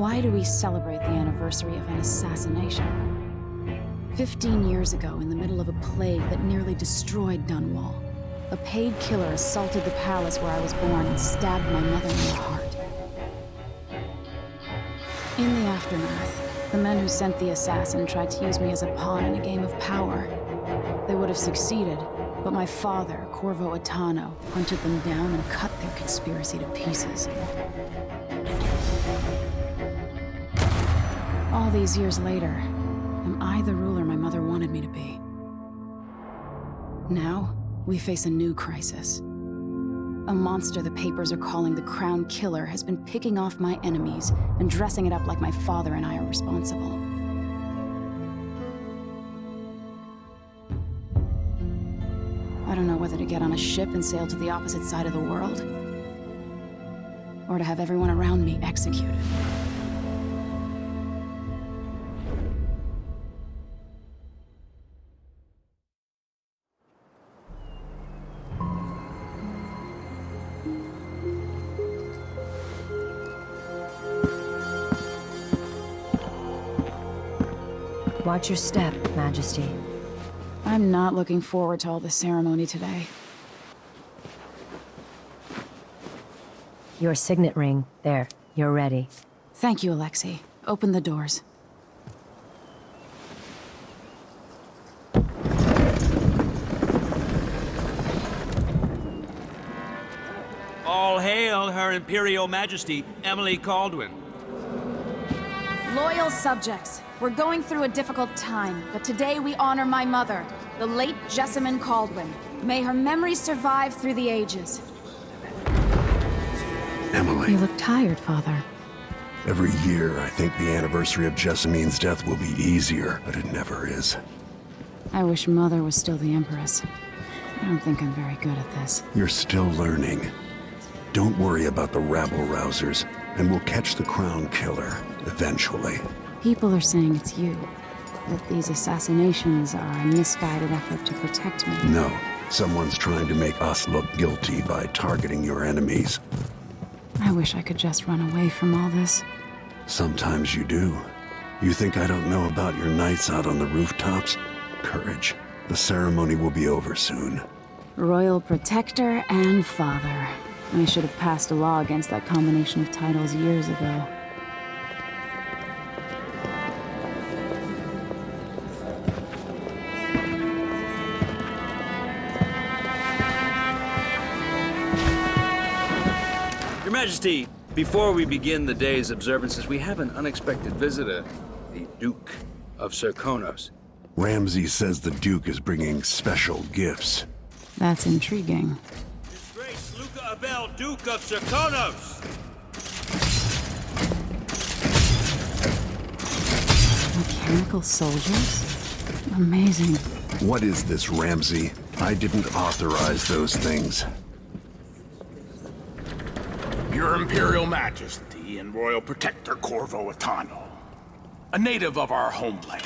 Why do we celebrate the anniversary of an assassination? 15 years ago, in the middle of a plague that nearly destroyed Dunwall, a paid killer assaulted the palace where I was born and stabbed my mother in the heart. In the aftermath, the men who sent the assassin tried to use me as a pawn in a game of power. They would have succeeded, but my father, Corvo Attano, hunted them down and cut their conspiracy to pieces. All these years later, am I the ruler my mother wanted me to be? Now, we face a new crisis. A monster the papers are calling the Crown Killer has been picking off my enemies and dressing it up like my father and I are responsible. I don't know whether to get on a ship and sail to the opposite side of the world, or to have everyone around me executed. Watch your step, Majesty. I'm not looking forward to all the ceremony today. Your signet ring. There, you're ready. Thank you, Alexei. Open the doors. All hail Her Imperial Majesty, Emily Caldwin. Loyal subjects, we're going through a difficult time, but today we honor my mother, the late Jessamine Caldwin. May her memory survive through the ages. Emily. You look tired, Father. Every year, I think the anniversary of Jessamine's death will be easier, but it never is. I wish Mother was still the Empress. I don't think I'm very good at this. You're still learning. Don't worry about the rabble-rousers, and we'll catch the Crown Killer, eventually. People are saying it's you. That these assassinations are a misguided effort to protect me. No, someone's trying to make us look guilty by targeting your enemies. I wish I could just run away from all this. Sometimes you do. You think I don't know about your nights out on the rooftops? Courage. The ceremony will be over soon. Royal Protector and Father. I should have passed a law against that combination of titles years ago. Your Majesty, before we begin the day's observances, we have an unexpected visitor, the Duke of Serkonos. Ramsay says the Duke is bringing special gifts. That's intriguing. His Grace Luca Abel, Duke of Serkonos! Mechanical soldiers? Amazing. What is this, Ramsay? I didn't authorize those things. Your Imperial Majesty and Royal Protector Corvo Attano, a native of our homeland.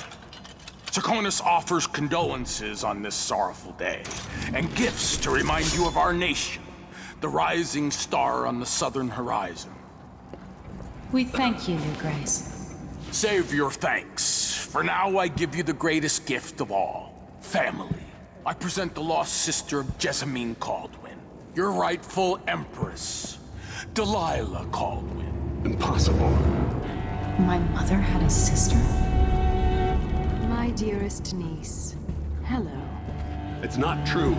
Serkonos offers condolences on this sorrowful day, and gifts to remind you of our nation, the rising star on the southern horizon. We thank you, Your Grace. Save your thanks. For now, I give you the greatest gift of all, family. I present the lost sister of Jessamine Caldwin, your rightful empress, Delilah Caldwin. Impossible. My mother had a sister? My dearest niece, hello. It's not true.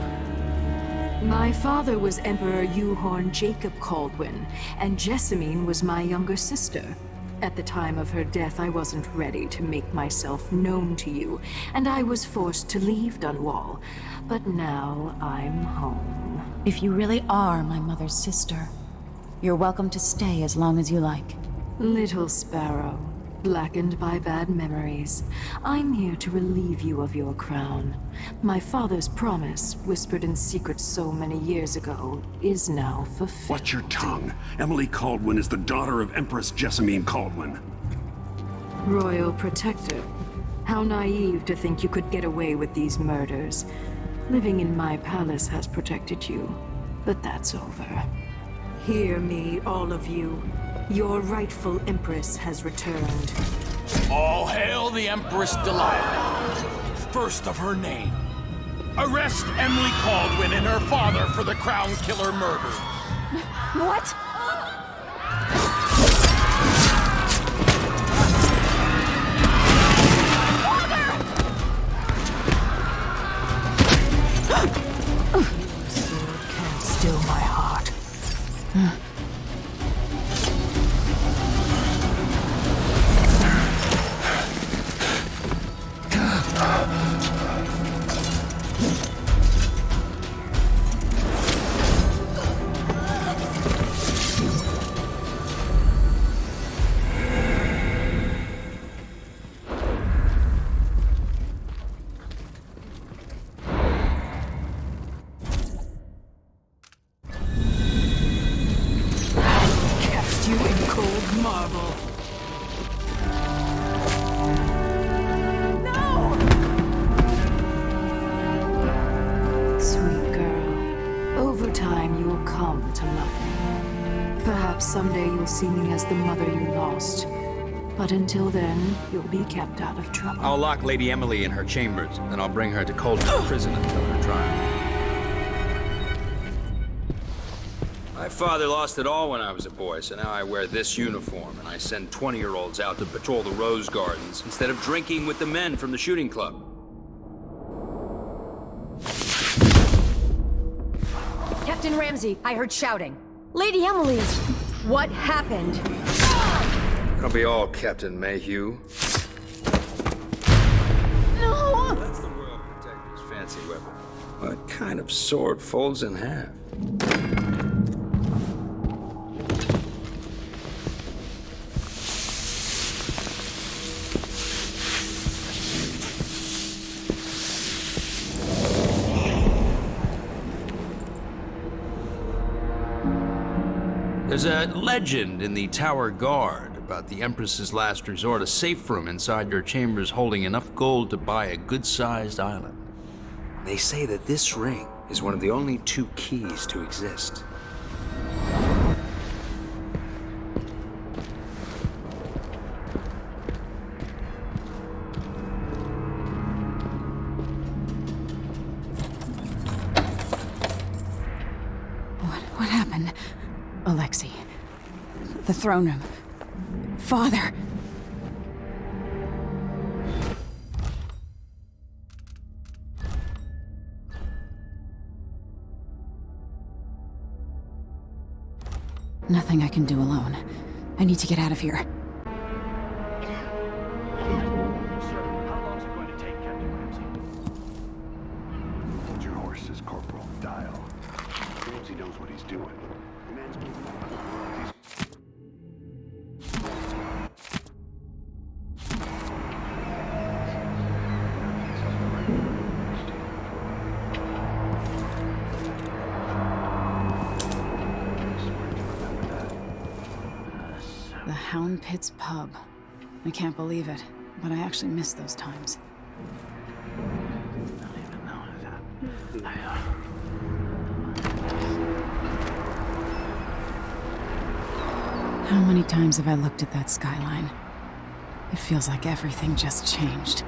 My father was Emperor Euhorn Jacob Caldwin, and Jessamine was my younger sister. At the time of her death, I wasn't ready to make myself known to you, and I was forced to leave Dunwall. But now I'm home. If you really are my mother's sister, you're welcome to stay as long as you like. Little sparrow, blackened by bad memories, I'm here to relieve you of your crown. My father's promise, whispered in secret so many years ago, is now fulfilled. Watch your tongue. Emily Caldwin is the daughter of Empress Jessamine Caldwin. Royal Protector, how naive to think you could get away with these murders. Living in my palace has protected you, but that's over. Hear me, all of you. Your rightful Empress has returned. All hail the Empress Delilah, first of her name. Arrest Emily Caldwin and her father for the Crown Killer murder. What? Sword can't still my heart. Cast you in cold marble. Sweet girl, over time you will come to love me. Perhaps someday you'll see me as the mother you lost. But until then, you'll be kept out of trouble. I'll lock Lady Emily in her chambers, then I'll bring her to Coldwood Prison until her trial. My father lost it all when I was a boy, so now I wear this uniform, and I send 20-year-olds out to patrol the Rose Gardens instead of drinking with the men from the shooting club. Captain Ramsey, I heard shouting. Lady Emily, what happened? I'll be all Captain Mayhew. No! That's the Royal Protector's fancy weapon. What kind of sword folds in half? There's a legend in the Tower Guard about the Empress's last resort, a safe room inside your chambers holding enough gold to buy a good-sized island. They say that this ring is one of the only 2 keys to exist. What happened? Alexei. The throne room. Father. Nothing I can do alone. I need to get out of here. Sir, how long is it going to take, Captain Ramsey? Hold your horses, Corporal. Dial. Ramsey knows what he's doing. The man's moving on. The Hound Pits pub. I can't believe it, but I actually miss those times. How many times have I looked at that skyline? It feels like everything just changed.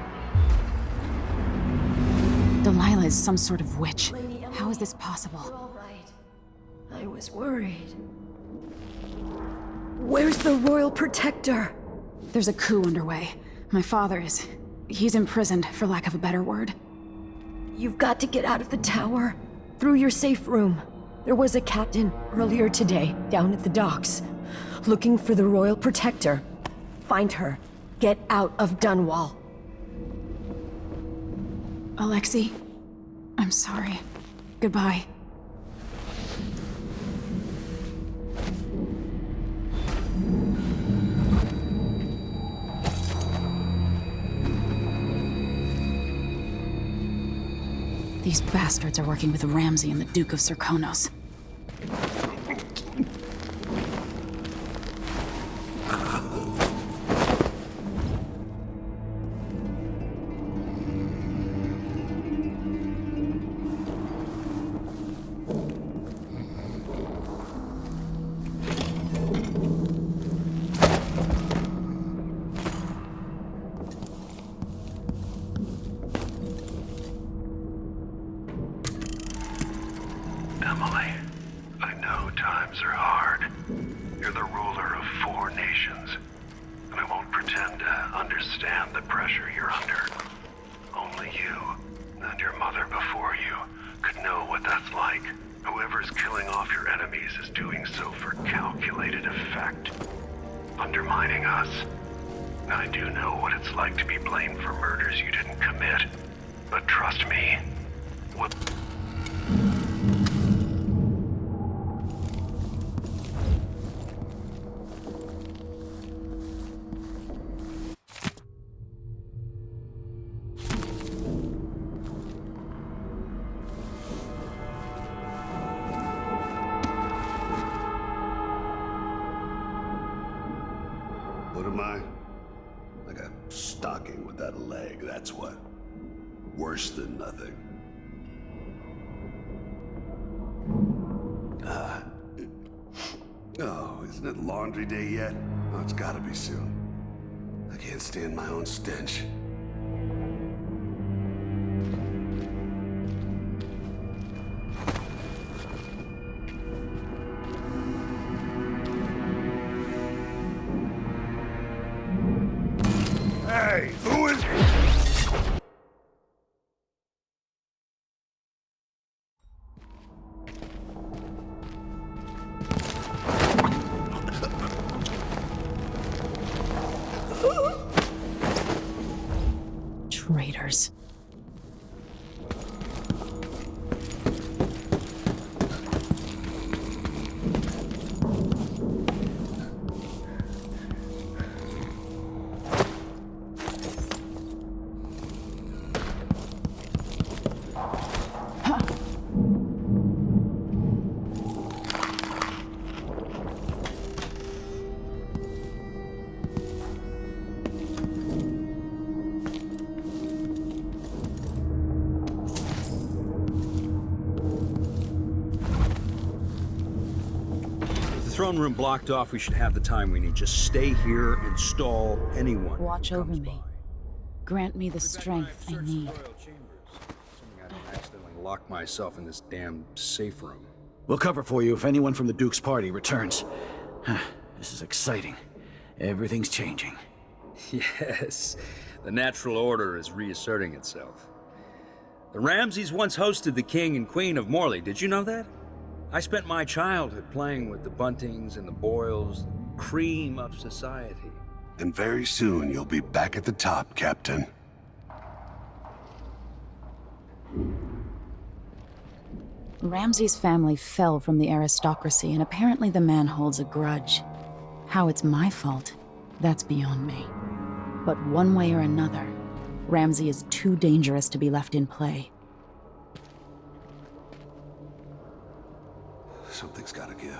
Delilah is some sort of witch. How is this possible? All right. I was worried. Where's the Royal Protector? There's a coup underway. My father is... he's imprisoned, for lack of a better word. You've got to get out of the tower. Through your safe room. There was a captain earlier today, down at the docks, looking for the Royal Protector. Find her. Get out of Dunwall. Alexei, I'm sorry. Goodbye. These bastards are working with Ramsey and the Duke of Serkonos. Emily. I know times are hard. You're the ruler of 4 nations, and I won't pretend to understand the pressure you're under. Only you, and your mother before you, could know what that's like. Whoever's killing off your enemies is doing so for calculated effect, undermining us. I do know what it's like to be blamed for murders you didn't commit, but trust me, what... What am I? Like a stocking with that leg, that's what. Worse than nothing. Oh, isn't it laundry day yet? Oh, it's gotta be soon. I can't stand my own stench. Hey, who is... Traitors. Throne room blocked off, we should have the time we need. Just stay here and stall anyone. Watch who over comes me. by. Grant me the strength I need. Assuming I don't accidentally lock myself in this damn safe room. We'll cover for you if anyone from the Duke's party returns. This is exciting. Everything's changing. Yes, the natural order is reasserting itself. The Ramseys once hosted the King and Queen of Morley. Did you know that? I spent my childhood playing with the Buntings and the Boyles, the cream of society. And very soon you'll be back at the top, Captain. Ramsay's family fell from the aristocracy, and apparently the man holds a grudge. How it's my fault, that's beyond me. But one way or another, Ramsay is too dangerous to be left in play. Something's gotta give.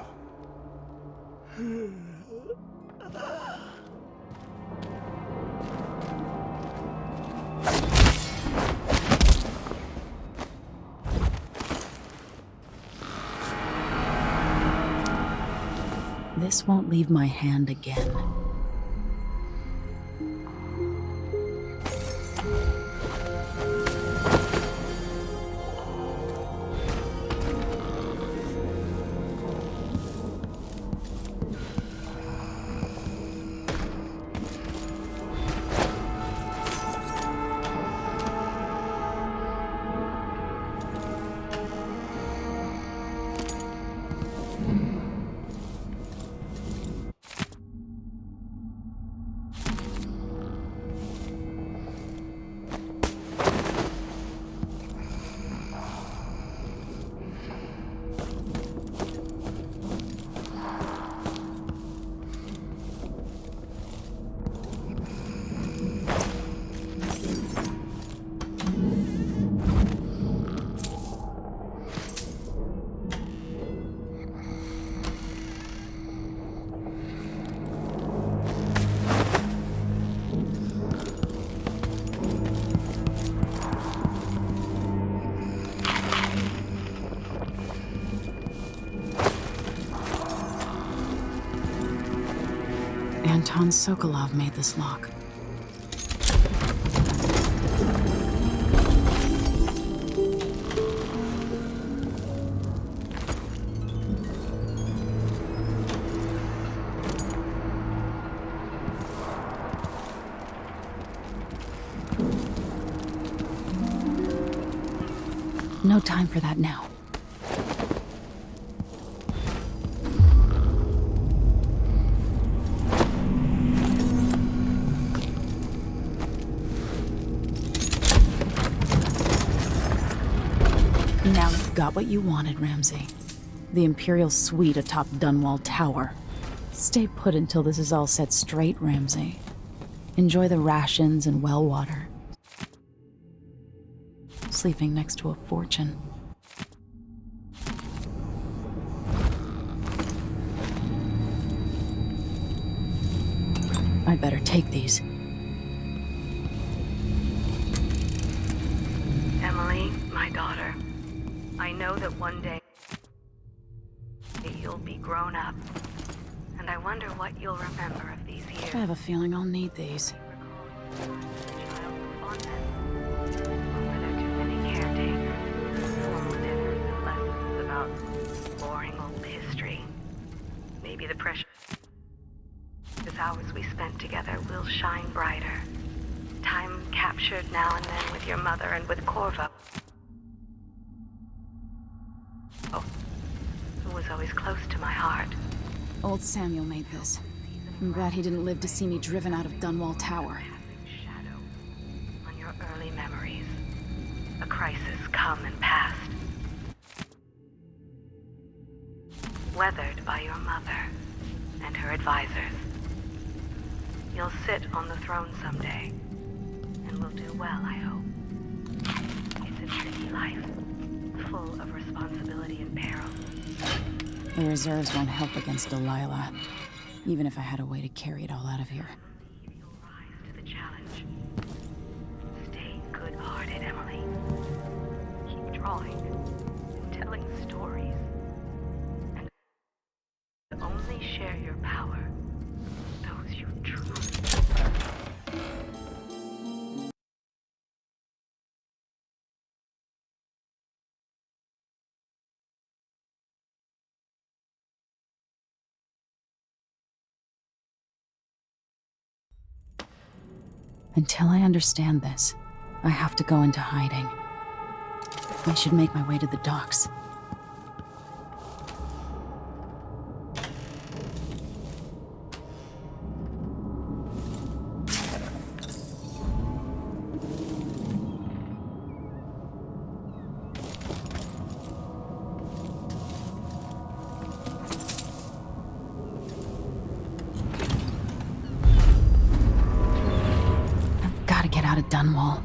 This won't leave my hand again. Anton Sokolov made this lock. No time for that now. Now you've got what you wanted, Ramsey. The Imperial suite atop Dunwall Tower. Stay put until this is all set straight, Ramsey. Enjoy the rations and well water. Sleeping next to a fortune. I'd better take these. Emily, my daughter, I know that one day you'll be grown up, and I wonder what you'll remember of these years. I have a feeling I'll need these. Were there too many caretakers? Formal dinners and lessons about boring old history? Maybe the precious hours we spent together will shine brighter. Time captured now and then with your mother and with Corvo. Oh, who was always close to my heart. Old Samuel made this. I'm glad he didn't live to see me driven out of Dunwall Tower. Shadow on your early memories. A crisis come and passed. Weathered by your mother and her advisors. You'll sit on the throne someday, and will do well, I hope. It's a tricky life, full of responsibility and peril. The reserves won't help against Delilah, even if I had a way to carry it all out of here. You'll rise to the challenge. Stay good-hearted, Emily. Keep drawing, and telling stories, and only share your power with those you truly. Until I understand this, I have to go into hiding. I should make my way to the docks. Out of Dunwall.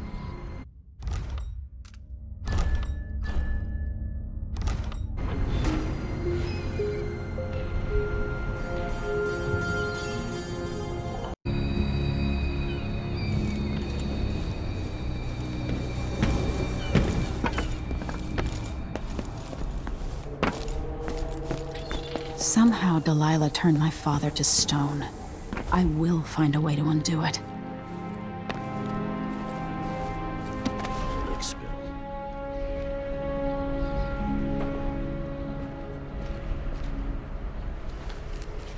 Somehow Delilah turned my father to stone. I will find a way to undo it.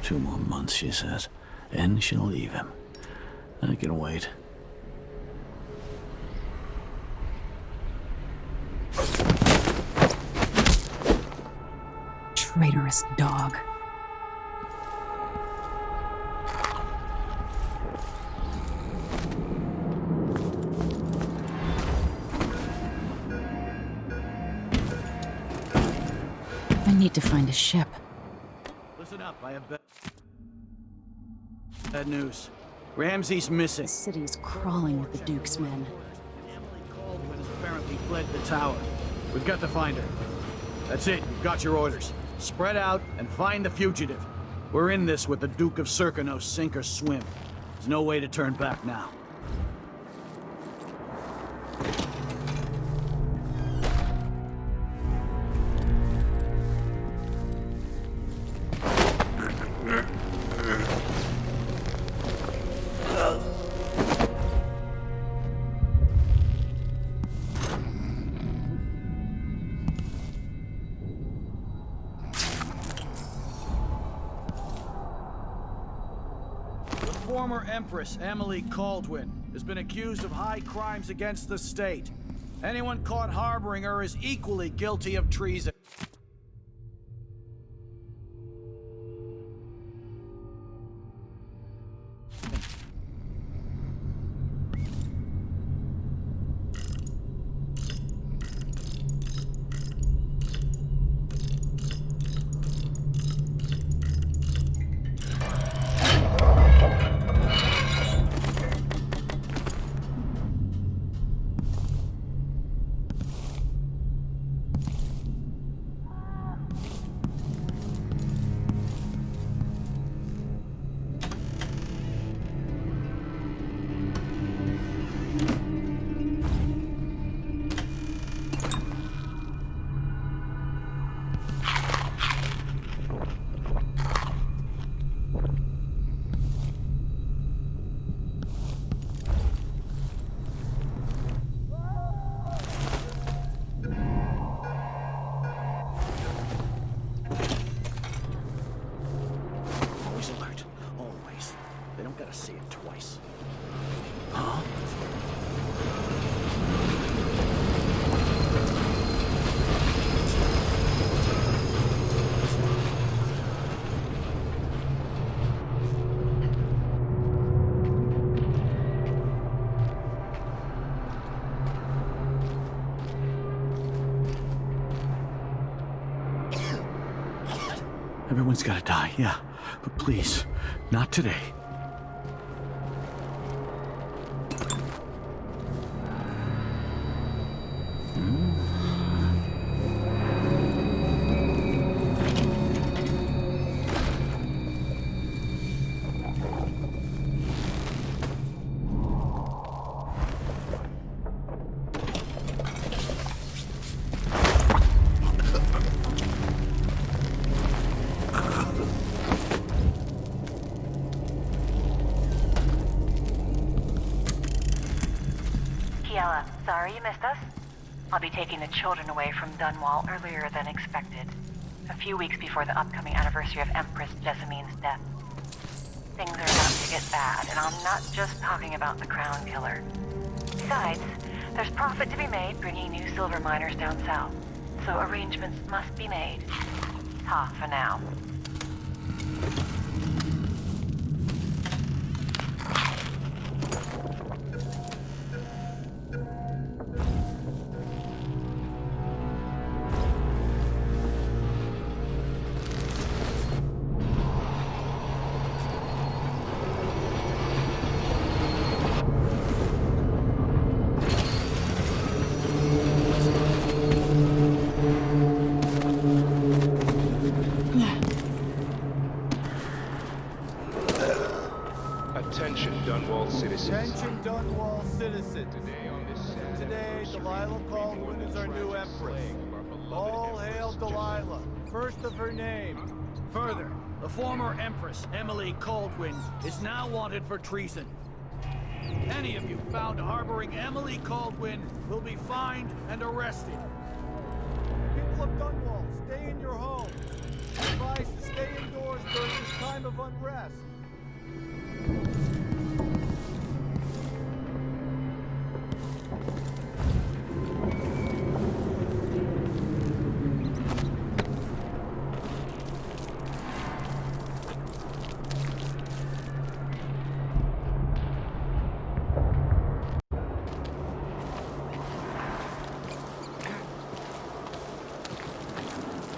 Two more months, she says, and she'll leave him. I can wait. Traitorous dog. I need to find a ship. Listen up, I have bad news. Ramsey's missing. The city's crawling with the Duke's men. Emily Caldwin has apparently fled the tower. We've got to find her. That's it, you've got your orders. Spread out and find the fugitive. We're in this with the Duke of Serkonos, sink or swim. There's no way to turn back now. Former Empress Emily Caldwin has been accused of high crimes against the state Anyone caught harboring her is equally guilty of treason. Always alert. Always. They don't gotta see it twice. Huh? Everyone's gotta die, yeah. But please, not today. Kiela, sorry you missed us. I'll be taking the children away from Dunwall earlier than expected. A few weeks before the upcoming anniversary of Empress Jessamine's death. Things are about to get bad, and I'm not just talking about the Crown Killer. Besides, there's profit to be made bringing new silver miners down south. So arrangements must be made. Ta for now. Attention, Dunwall citizens. Attention, Dunwall citizens. Today, Delilah Caldwin is our new empress. All hail Delilah, first of her name. Further, the former Empress, Emily Caldwin, is now wanted for treason. Any of you found harboring Emily Caldwin will be fined and arrested. People of Dunwall, stay in your homes. Advised to stay indoors during this time of unrest.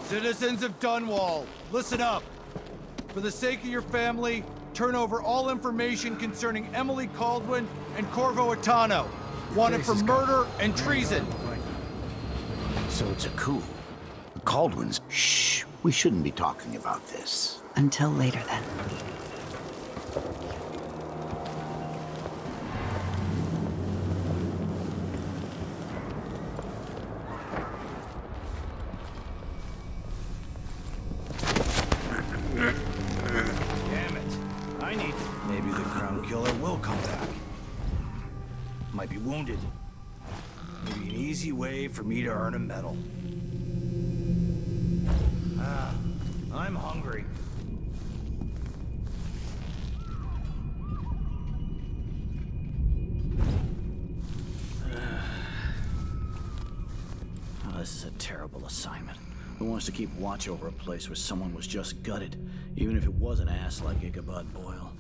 Citizens of Dunwall, listen up. For the sake of your family, turn over all information concerning Emily Caldwin and Corvo Atano, wanted for murder and treason. So it's a coup. The Caldwins. Shh. We shouldn't be talking about this. Until later, then. Damn it. I need... Maybe the Crown Killer will come back. Might be wounded. Maybe an easy way for me to earn a medal. I'm hungry. this is a terrible assignment. Who wants to keep watch over a place where someone was just gutted, even if it was an ass like Ichabod Boyle?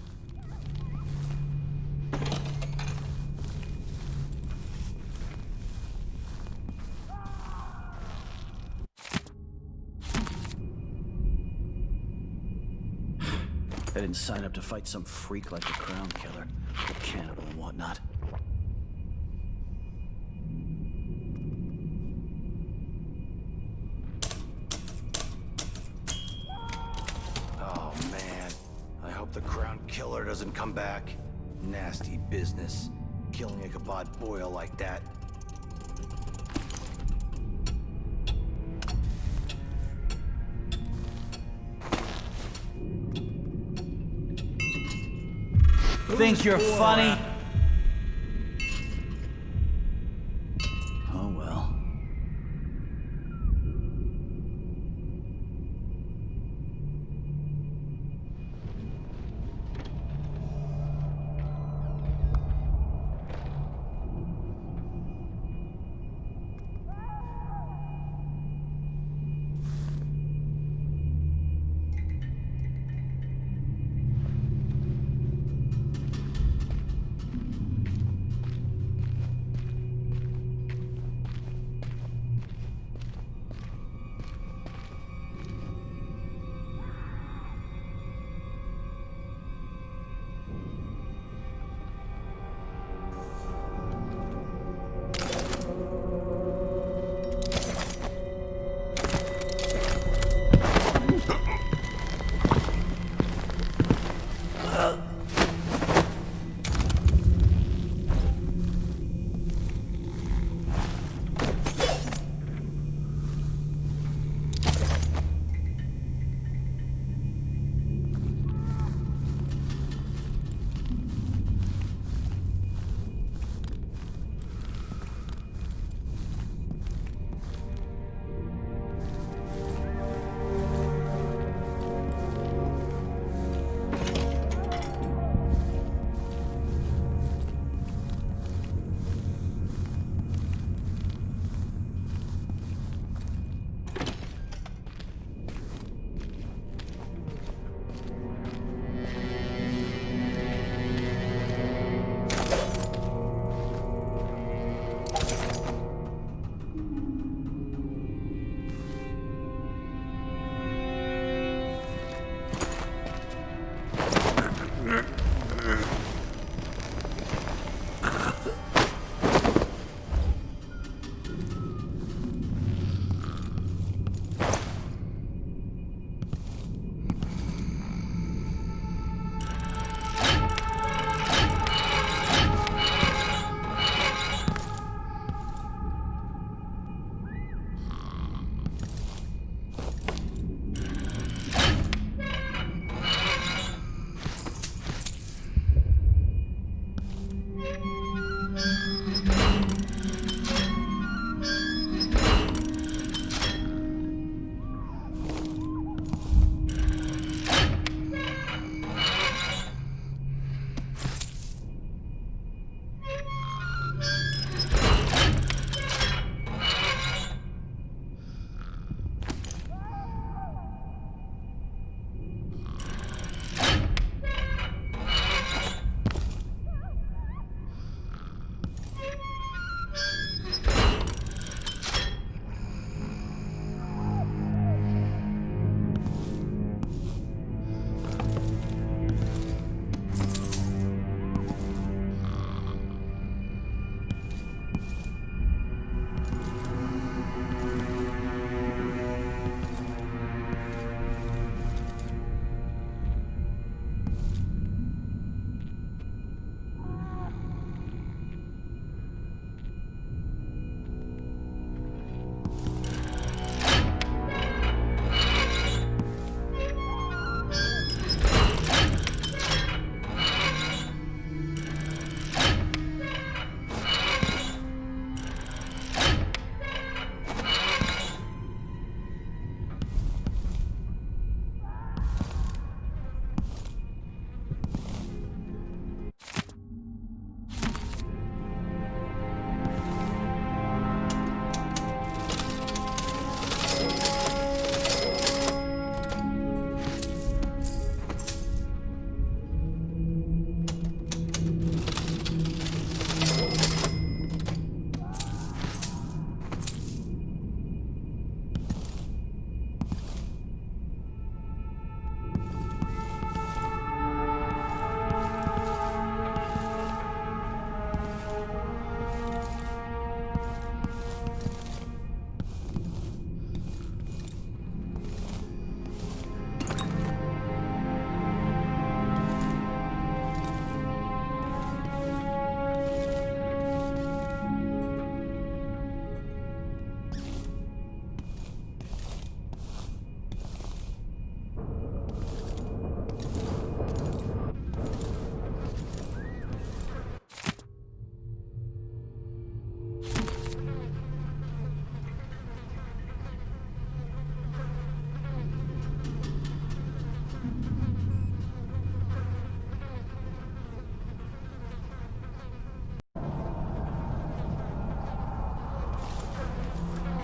I didn't sign up to fight some freak like the Crown Killer, a cannibal and whatnot. Oh, man. I hope the Crown Killer doesn't come back. Nasty business. Killing Ichabod Boyle like that. Think you're funny? Oh well.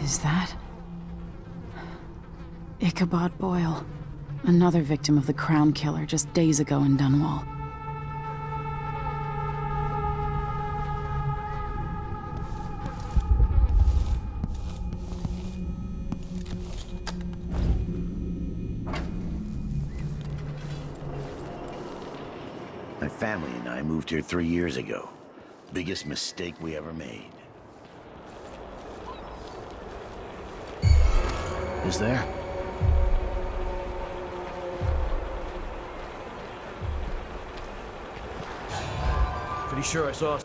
Is that... Ichabod Boyle. Another victim of the Crown Killer just days ago in Dunwall. My family and I moved here 3 years ago. Biggest mistake we ever made. Is there? Pretty sure I saw...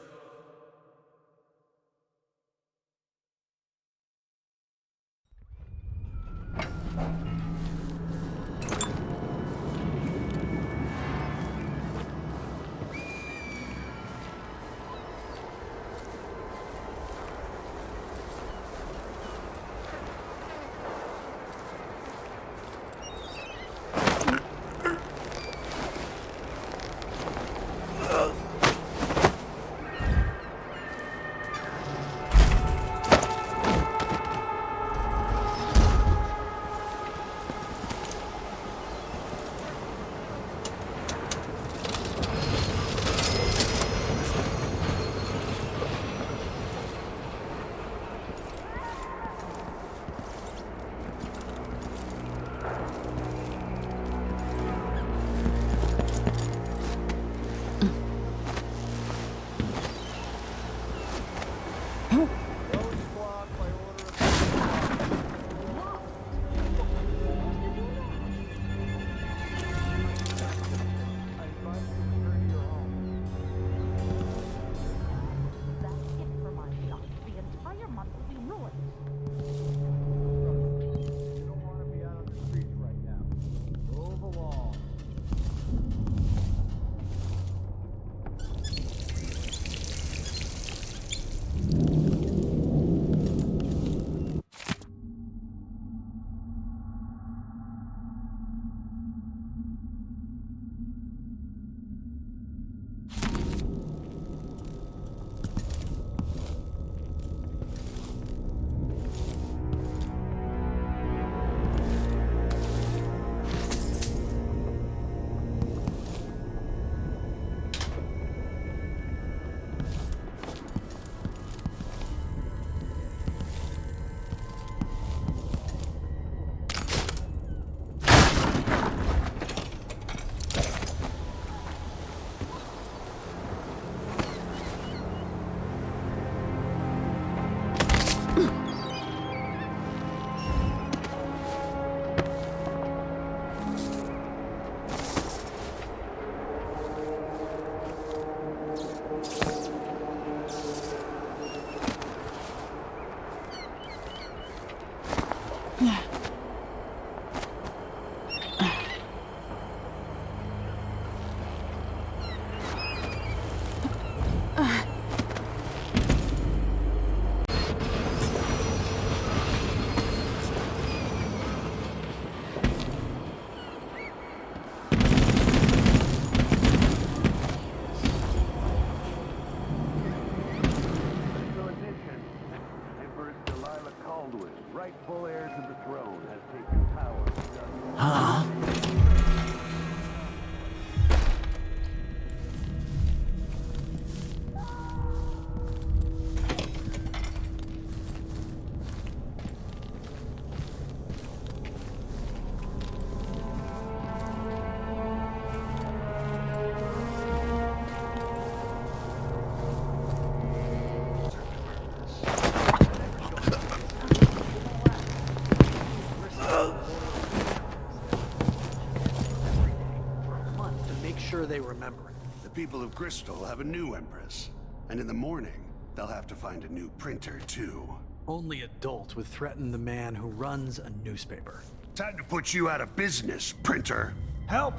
They remember it. The people of Crystal have a new Empress. And in the morning, they'll have to find a new printer, too. Only adults would threaten the man who runs a newspaper. Time to put you out of business, printer. Help!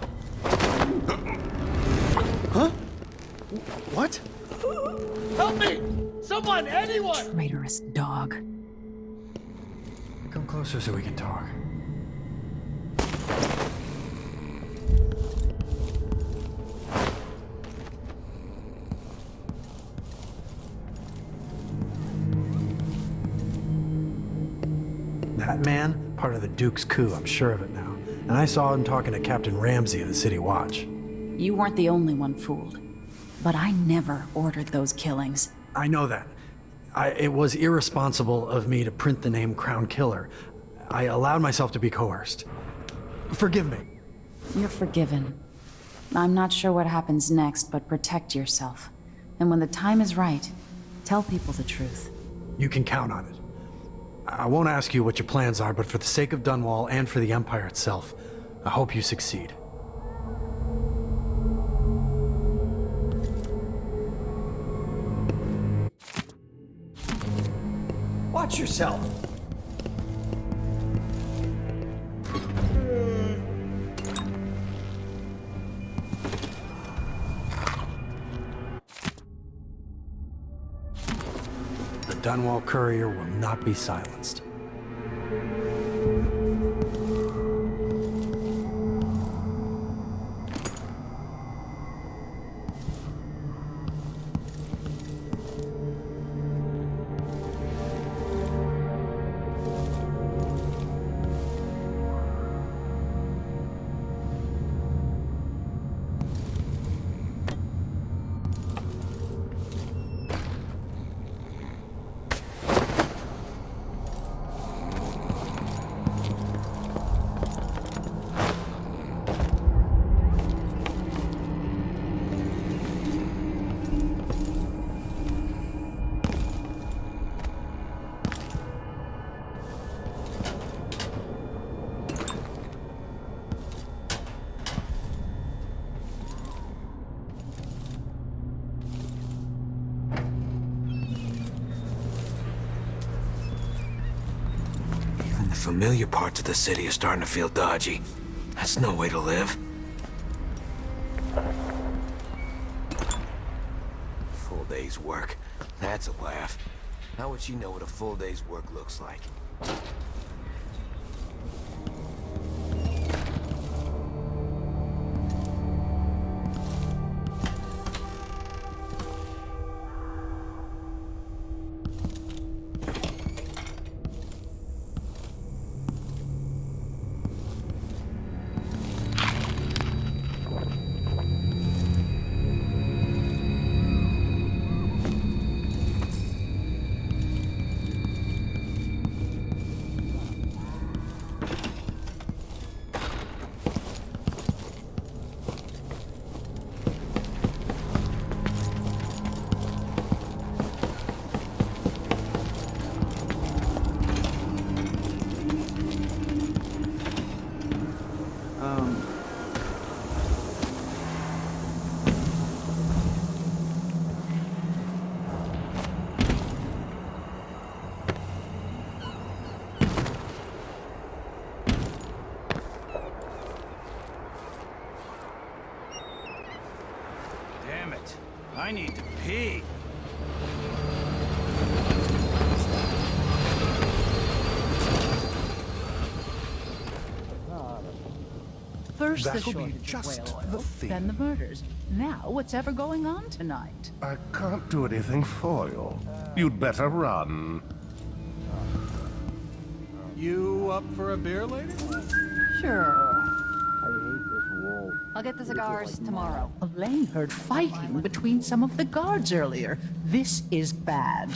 Huh? What? Help me! Someone! Anyone! Traitorous dog. Come closer so we can talk. That man, part of the Duke's coup, I'm sure of it now. And I saw him talking to Captain Ramsey of the City Watch. You weren't the only one fooled. But I never ordered those killings. I know that. It was irresponsible of me to print the name Crown Killer. I allowed myself to be coerced. Forgive me. You're forgiven. I'm not sure what happens next, but protect yourself. And when the time is right, tell people the truth. You can count on it. I won't ask you what your plans are, but for the sake of Dunwall and for the Empire itself, I hope you succeed. Watch yourself. The Dunwall courier will not be silenced. Even the familiar parts of the city are starting to feel dodgy. That's no way to live. Full day's work. That's a laugh. How would she know what a full day's work looks like? Damn it. I need to pee. First the That'll be shortage of just whale the oil, thing. then the murders. Now what's ever going on tonight? I can't do anything for you. You'd better run. You up for a beer later? Sure. I'll get the cigars tomorrow. Elaine heard fighting between some of the guards earlier. This is bad.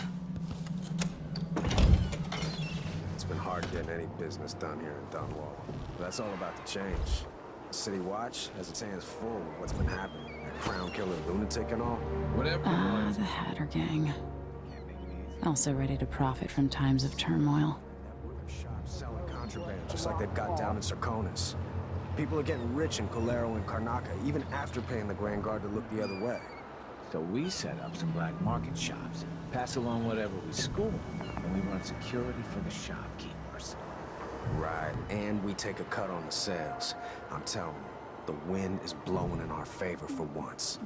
It's been hard getting any business done here in Dunwall. But that's all about to change. The City Watch has its hands full with what's been happening. That crown killer lunatic and all. Whatever. The Hatter Gang. Also ready to profit from times of turmoil. Shops selling contraband, just like they've got down in Serconis. People are getting rich in Colero and Karnaca, even after paying the Grand Guard to look the other way. So we set up some black market shops, pass along whatever we score, and we run security for the shopkeepers. Right, and we take a cut on the sales. I'm telling you, the wind is blowing in our favor for once.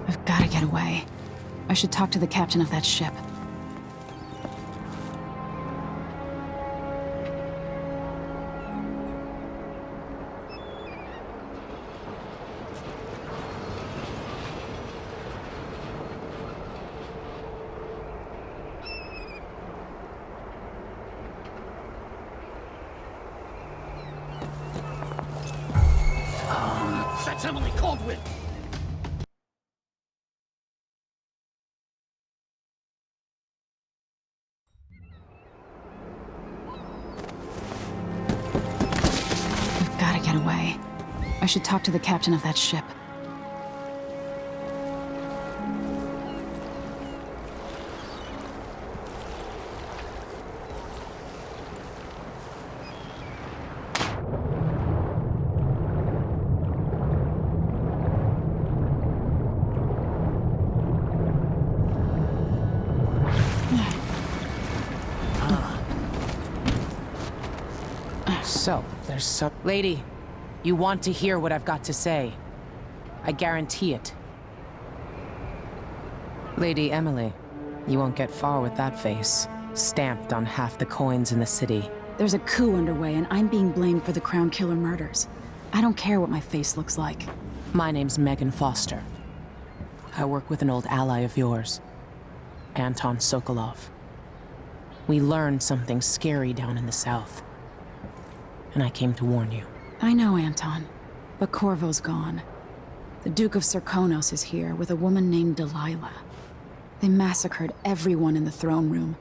I've got to get away. I should talk to the captain of that ship. That's Emily Caldwell! I've got to get away. I should talk to the captain of that ship. So, there's some... Lady, you want to hear what I've got to say. I guarantee it. Lady Emily, you won't get far with that face, stamped on half the coins in the city. There's a coup underway, and I'm being blamed for the Crown Killer murders. I don't care what my face looks like. My name's Megan Foster. I work with an old ally of yours, Anton Sokolov. We learned something scary down in the south, and I came to warn you. I know, Anton, but Corvo's gone. The Duke of Serkonos is here with a woman named Delilah. They massacred everyone in the throne room.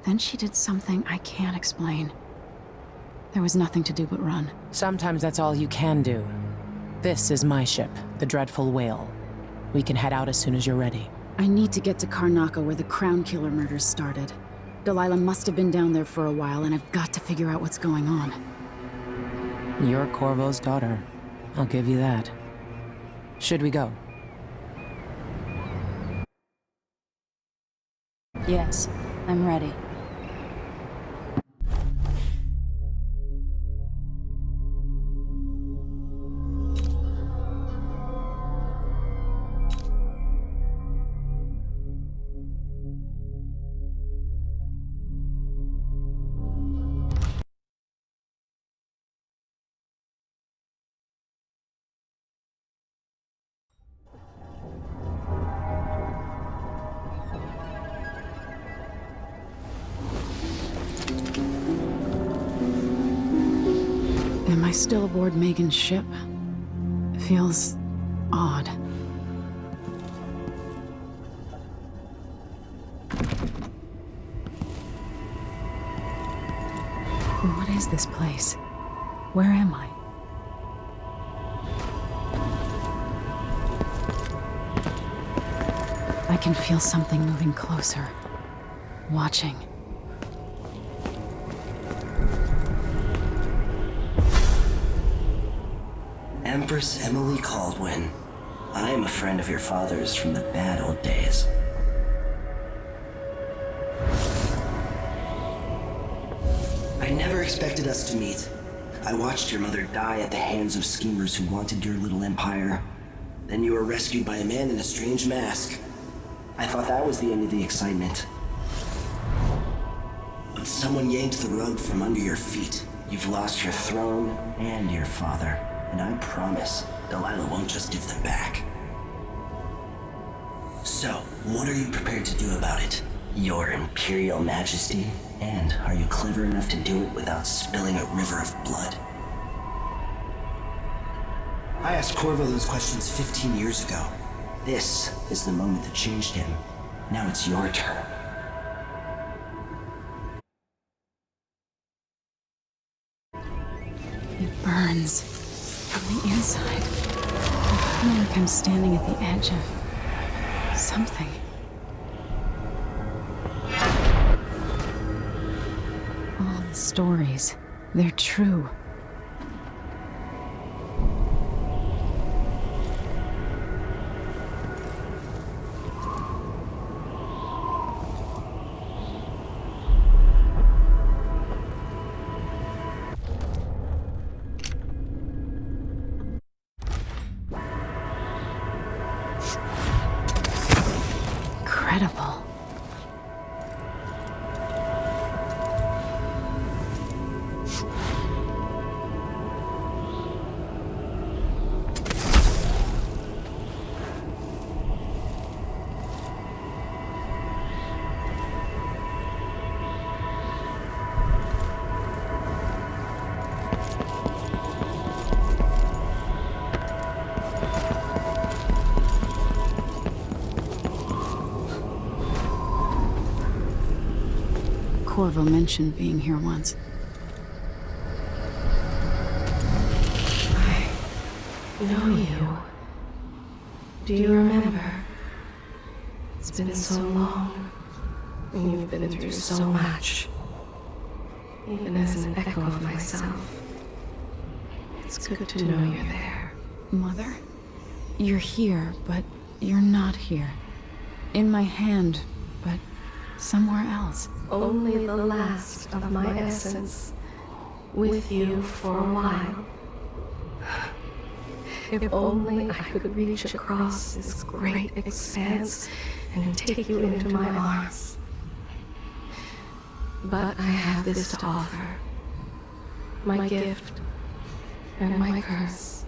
Then she did something I can't explain. There was nothing to do but run. Sometimes that's all you can do. This is my ship, the Dreadful Whale. We can head out as soon as you're ready. I need to get to Karnaca where the Crown Killer murders started. Delilah must have been down there for a while, and I've got to figure out what's going on. You're Corvo's daughter. I'll give you that. Should we go? Yes, I'm ready. Am I still aboard Megan's ship? It feels odd. What is this place? Where am I? I can feel something moving closer. Watching. Empress Emily Caldwell. I am a friend of your father's from the bad old days. I never expected us to meet. I watched your mother die at the hands of schemers who wanted your little empire. Then you were rescued by a man in a strange mask. I thought that was the end of the excitement. But someone yanked the rug from under your feet. You've lost your throne and your father. And I promise, Delilah won't just give them back. So, what are you prepared to do about it? Your Imperial Majesty? And are you clever enough to do it without spilling a river of blood? I asked Corvo those questions 15 years ago. This is the moment that changed him. Now it's your turn. It burns. From the inside. I feel like I'm standing at the edge of something. All the stories, they're true. incredible. Corvo mentioned being here once. I know you. Do you remember? It's been so long, and you've been through so much. Even as an echo of myself, it's good to know you're there. Mother? You're here, but you're not here. In my hand, but somewhere else. Only the last of my essence, with you for a while. If only I could reach across this great expanse and take you into my arms. But I have this to offer. My gift and my curse.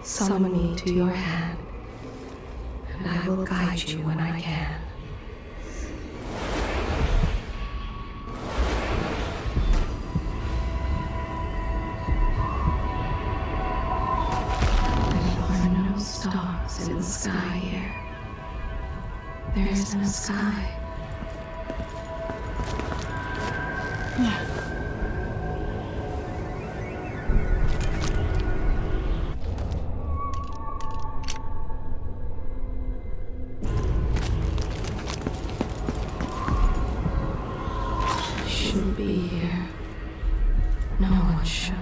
Summon me to your hand, and I will guide you when I can. Stars in the sky here. There is no sky. Shouldn't be here. No one should.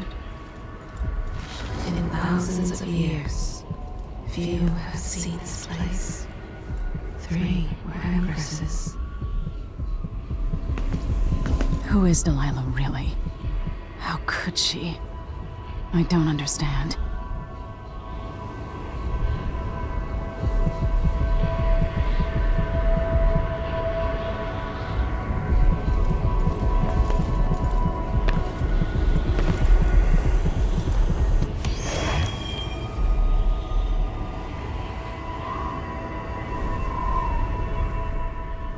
In thousands of years, few have seen this place. 3 were empresses. Who is Delilah really? How could she? I don't understand.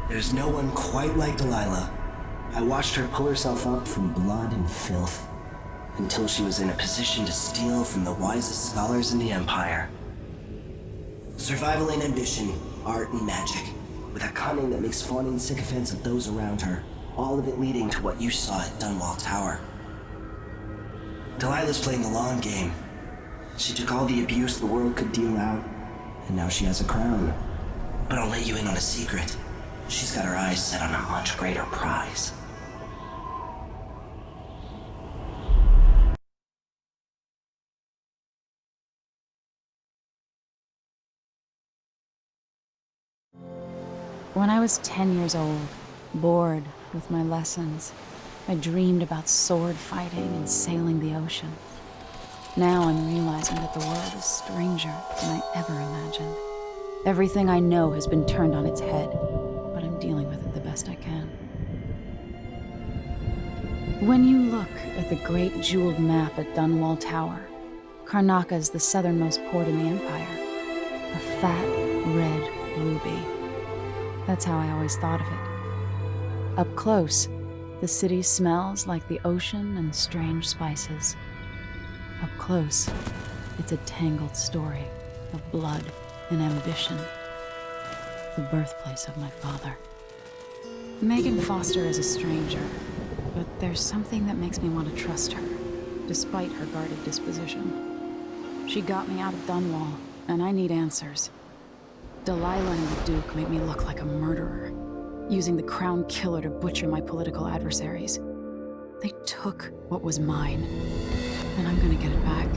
There's no one quite like Delilah. I watched her pull herself up from blood and filth until she was in a position to steal from the wisest scholars in the Empire. Survival and ambition, art and magic, with a cunning that makes fawning sycophants of those around her, all of it leading to what you saw at Dunwall Tower. Delilah's playing the long game. She took all the abuse the world could deal out, and now she has a crown. But I'll let you in on a secret. She's got her eyes set on a much greater prize. When I was 10 years old, bored with my lessons, I dreamed about sword fighting and sailing the ocean. Now I'm realizing that the world is stranger than I ever imagined. Everything I know has been turned on its head, but I'm dealing with it the best I can. When you look at the great jeweled map at Dunwall Tower, Karnaca is the southernmost port in the Empire. A fat, red ruby. That's how I always thought of it. Up close, the city smells like the ocean and strange spices. Up close, it's a tangled story of blood and ambition. The birthplace of my father. Megan Foster is a stranger, but there's something that makes me want to trust her, despite her guarded disposition. She got me out of Dunwall, and I need answers. Delilah and the Duke made me look like a murderer, using the Crown Killer to butcher my political adversaries. They took what was mine, and I'm gonna get it back.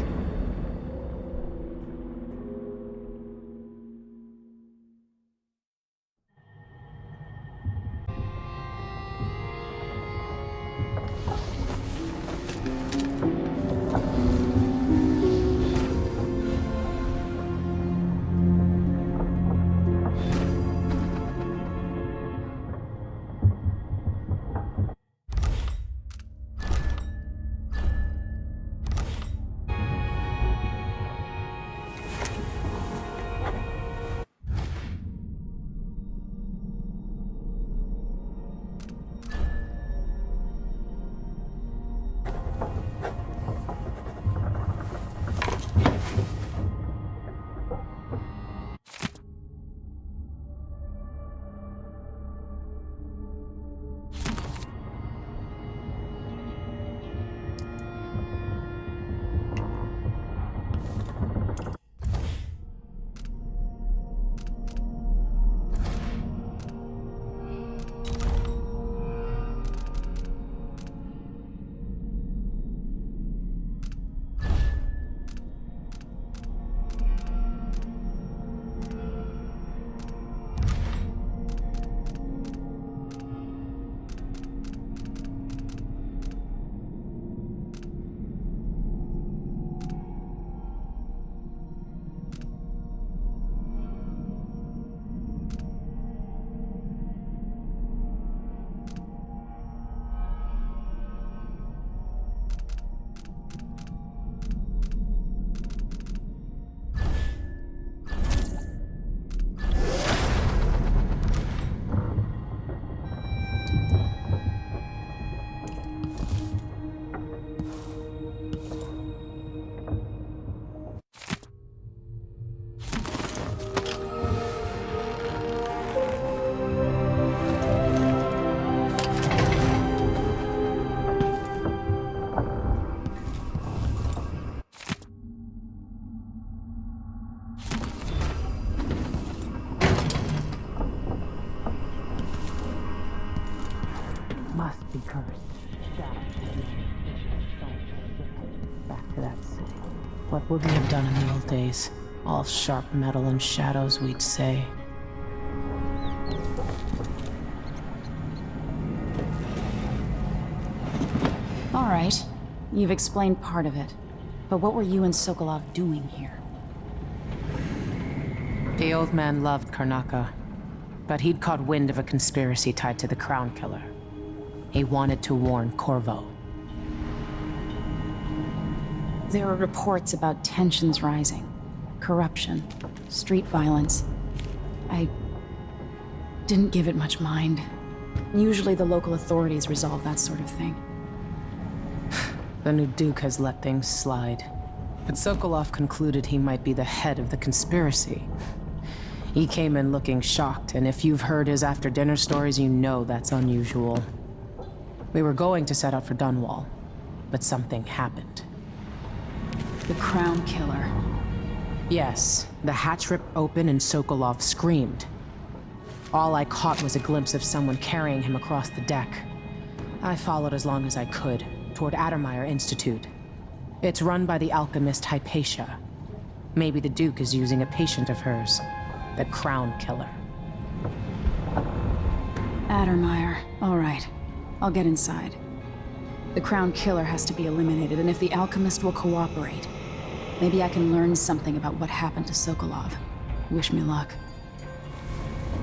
be cursed. Back to that city. What would we have done in the old days? All sharp metal and shadows, we'd say. All right. You've explained part of it. But what were you and Sokolov doing here? The old man loved Karnaka, but he'd caught wind of a conspiracy tied to the Crown Killer. He wanted to warn Corvo. There are reports about tensions rising, corruption, street violence. I didn't give it much mind. Usually the local authorities resolve that sort of thing. The new Duke has let things slide. But Sokolov concluded he might be the head of the conspiracy. He came in looking shocked, and if you've heard his after-dinner stories, you know that's unusual. We were going to set out for Dunwall, but something happened. The Crown Killer. Yes, the hatch ripped open and Sokolov screamed. All I caught was a glimpse of someone carrying him across the deck. I followed as long as I could, toward Addermeyer Institute. It's run by the alchemist Hypatia. Maybe the Duke is using a patient of hers, the Crown Killer. Addermeyer. All right. I'll get inside. The Crown Killer has to be eliminated, and if the alchemist will cooperate, maybe I can learn something about what happened to Sokolov. Wish me luck.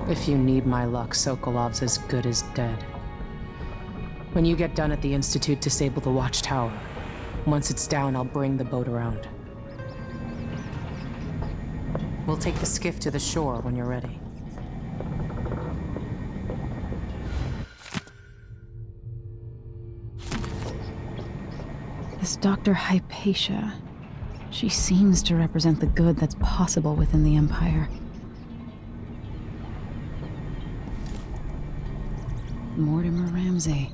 If you need my luck, Sokolov's as good as dead. When you get done at the Institute, disable the watchtower. Once it's down, I'll bring the boat around. We'll take the skiff to the shore when you're ready. This Dr. Hypatia, she seems to represent the good that's possible within the Empire. Mortimer Ramsey.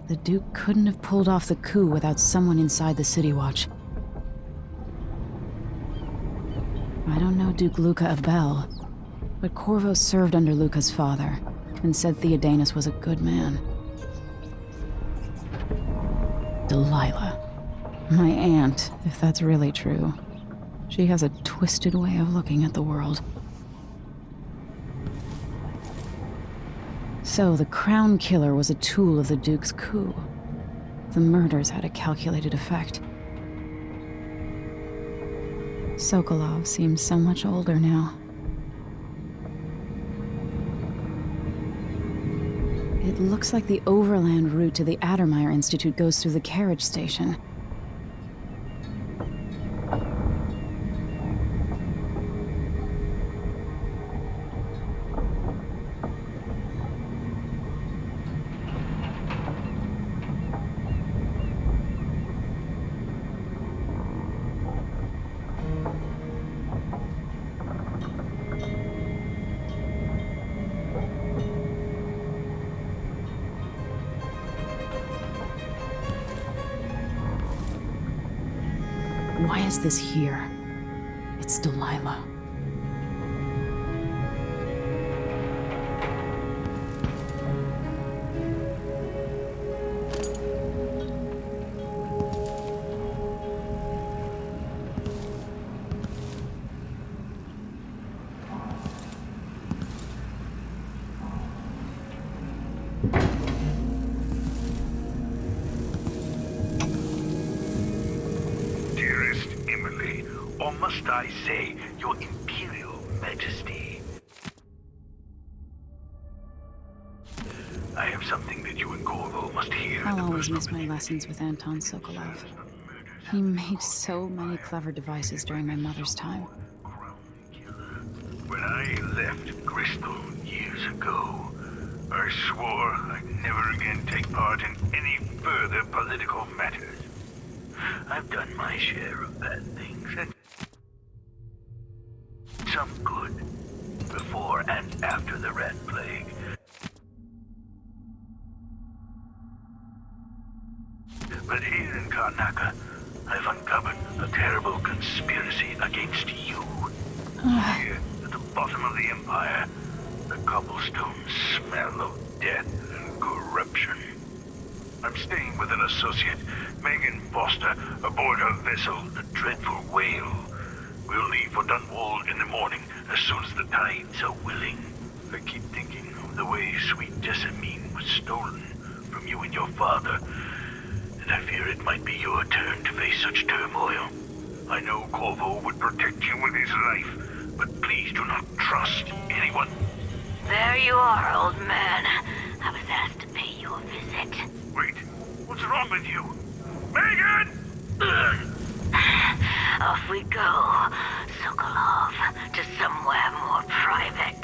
The Duke couldn't have pulled off the coup without someone inside the City Watch. I don't know Duke Luca Abel, but Corvo served under Luca's father and said Theodanus was a good man. Delilah. My aunt, if that's really true. She has a twisted way of looking at the world. So the Crown Killer was a tool of the Duke's coup. The murders had a calculated effect. Sokolov seems so much older now. It looks like the overland route to the Addermeyer Institute goes through the carriage station. Why is this here? It's Delilah. Or must I say, Your Imperial Majesty? I have something that you and Corvo must hear. I'll always miss my lessons with Anton Sokolov. He made so many clever devices during my mother's time. When I left Gristone years ago, I swore I'd never again take part in any further political matters. I've done my share of bad things, and some good, before and after the Red Plague. But here in Karnaka, I've uncovered a terrible conspiracy against you. Here, at the bottom of the Empire, the cobblestones smell of death and corruption. I'm staying with an associate, Megan Foster, aboard her vessel, the Dreadful Whale. We'll leave for Dunwall in the morning, as soon as the tides are willing. I keep thinking of the way sweet Jessamine was stolen from you and your father, and I fear it might be your turn to face such turmoil. I know Corvo would protect you with his life, but please do not trust anyone. There you are, old man. I was asked to pay you a visit. Wait, what's wrong with you? Megan! Off we go, Sokolov, to somewhere more private.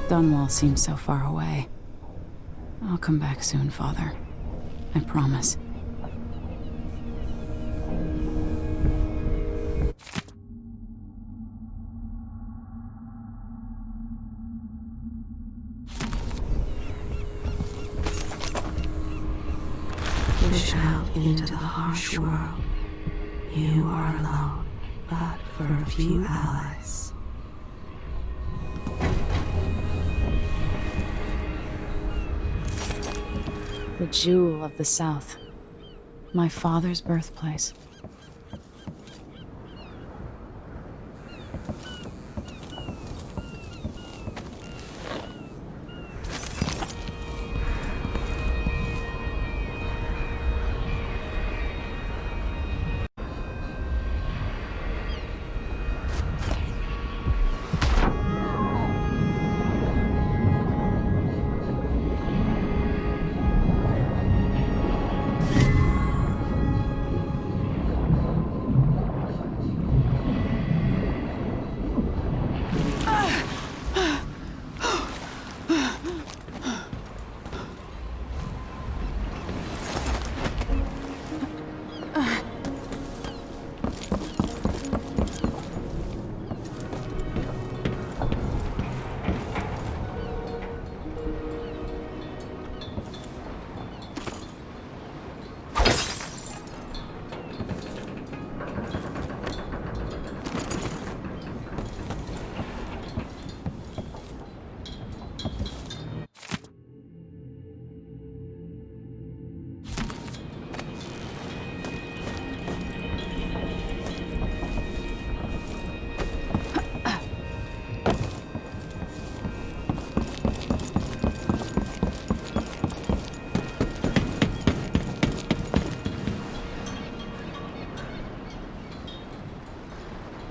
Dunwall seems so far away. I'll come back soon, Father. I promise. Push out into the harsh world. You are alone, but for a few allies. The jewel of the South. My father's birthplace.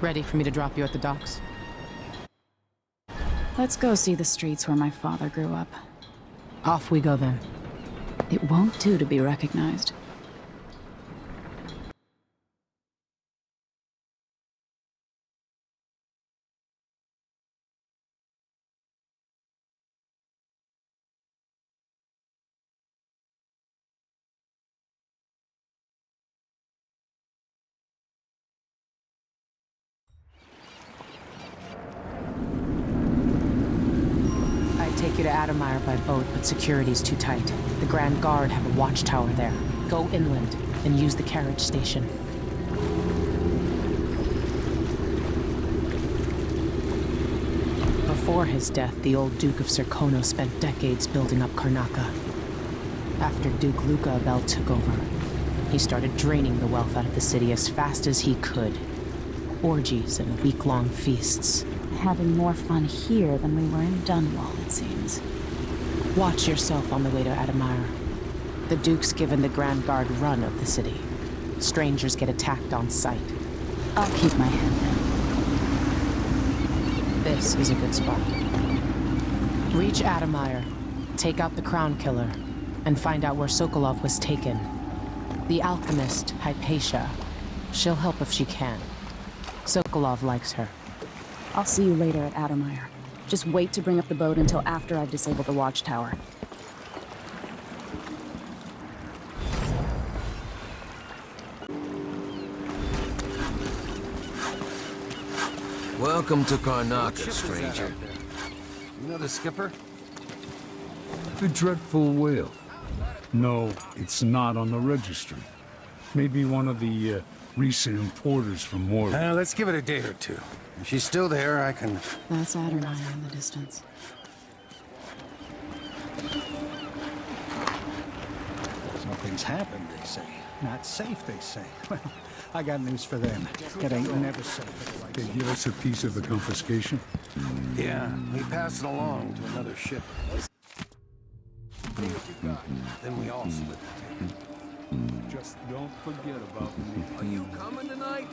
Ready for me to drop you at the docks? Let's go see the streets where my father grew up. Off we go then. It won't do to be recognized. Take you to Adamire by boat, but security's too tight. The Grand Guard have a watchtower there. Go inland and use the carriage station. Before his death, the old Duke of Serkono spent decades building up Karnaca. After Duke Luca Abel took over, he started draining the wealth out of the city as fast as he could. Orgies and week-long feasts. Having more fun here than we were in Dunwall, it seems. Watch yourself on the way to Admire. The Duke's given the Grand Guard run of the city. Strangers get attacked on sight. I'll keep my head down. This is a good spot. Reach Admire, take out the Crown Killer, and find out where Sokolov was taken. The alchemist, Hypatia. She'll help if she can. Sokolov likes her. I'll see you later at Admire. Just wait to bring up the boat until after I've disabled the watchtower. Welcome to Karnaca, stranger. You know the skipper? The dreadful whale. No, it's not on the registry. Maybe one of the recent importers from Morley. Let's give it a day or two. If she's still there, I can... That's Admire in the distance. Something's happened, they say. Not safe, they say. Well, I got news for them. It ain't never safe. They give us a piece of the confiscation? Yeah, we pass it along to another ship. Then we all split it. Just don't forget about me. Are you coming tonight?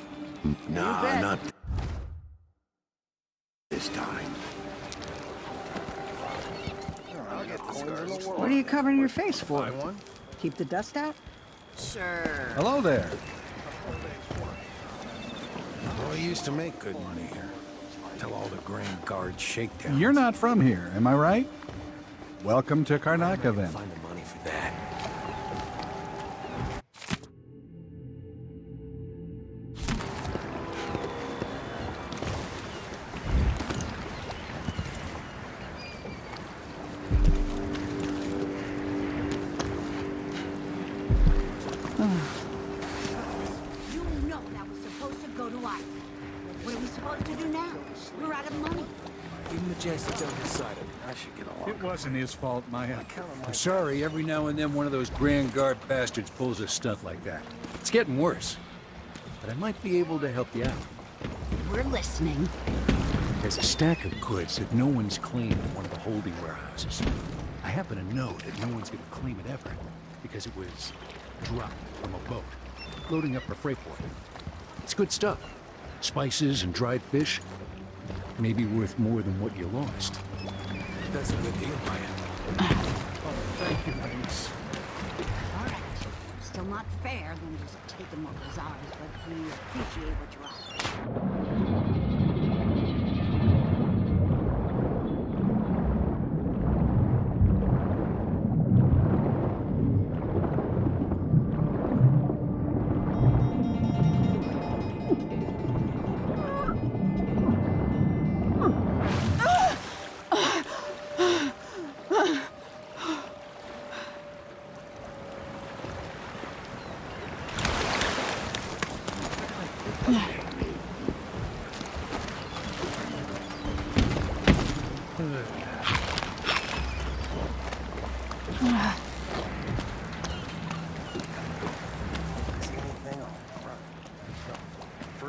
Nah, not this time. What are you covering your face for? Keep the dust out? Sure. Hello there. Boy, used to make good money here. Till all the Grand Guard shakedowns. You're not from here, am I right? Welcome to Karnaca, then. Find the money for that. You know that was supposed to go to ice. What are we supposed to do now? We're out of money. Even the Jason's on his side of it. I should get along. It wasn't his fault, Maya. I'm sorry, every now and then one of those Grand Guard bastards pulls a stunt like that. It's getting worse. But I might be able to help you out. We're listening. There's a stack of goods that no one's claimed in one of the holding warehouses. I happen to know that no one's going to claim it ever, because it was dropped from a boat, loading up for Freightport. It's good stuff. Spices and dried fish. Maybe worth more than what you lost. That's a good deal, Maya. Oh, thank you, thanks. All right. Still not fair than just taking what was ours, but we appreciate what you're offering.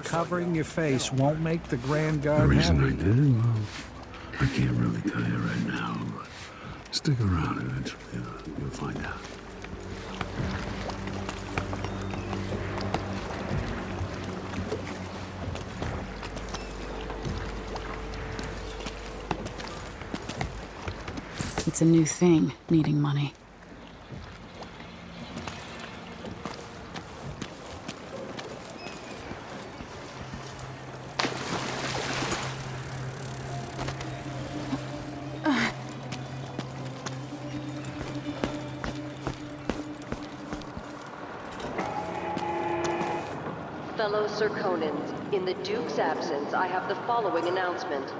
Covering your face won't make the Grand Guard The reason happy. I did, well, I can't really tell you right now, but stick around eventually. You'll find out. It's a new thing, needing money. Fellow Serkonans, in the Duke's absence, I have the following announcement.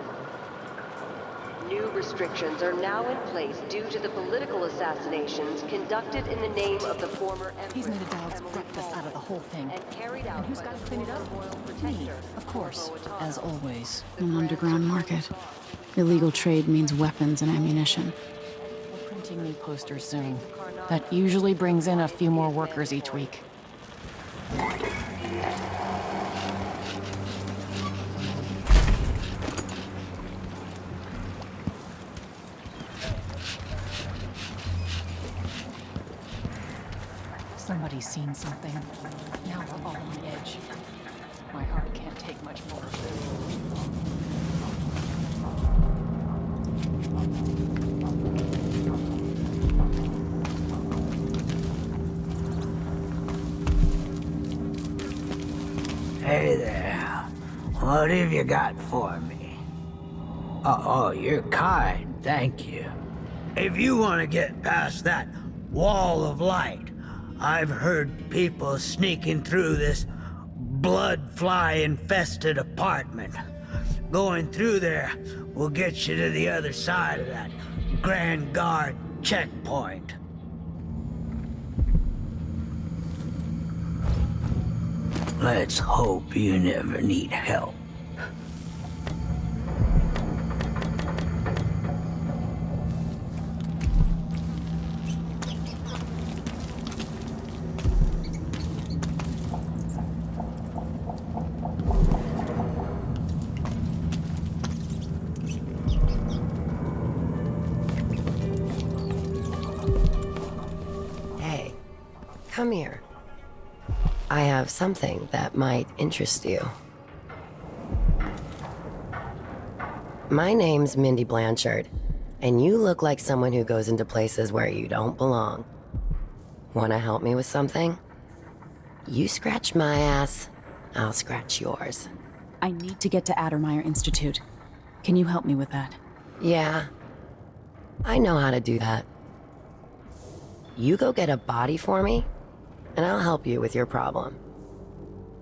New restrictions are now in place due to the political assassinations conducted in the name of the former Empress. He's made a dog's breakfast out of the whole thing. And carried out And who's by got to the clean it former up? royal Me, protector, of course, as always. An underground market. Illegal trade means weapons and ammunition. We're printing new posters soon. That usually brings in a few more workers each week. Somebody's seen something. Now we're all on edge. My heart can't take much more. Hey there. What have you got for me? Oh, you're kind, thank you. If you want to get past that wall of light, I've heard people sneaking through this blood-fly-infested apartment. Going through there will get you to the other side of that Grand Guard checkpoint. Let's hope you never need help. Hey, come here. I have something that might interest you. My name's Mindy Blanchard, and you look like someone who goes into places where you don't belong. Wanna help me with something? You scratch my ass, I'll scratch yours. I need to get to Addermeyer Institute. Can you help me with that? Yeah, I know how to do that. You go get a body for me, and I'll help you with your problem.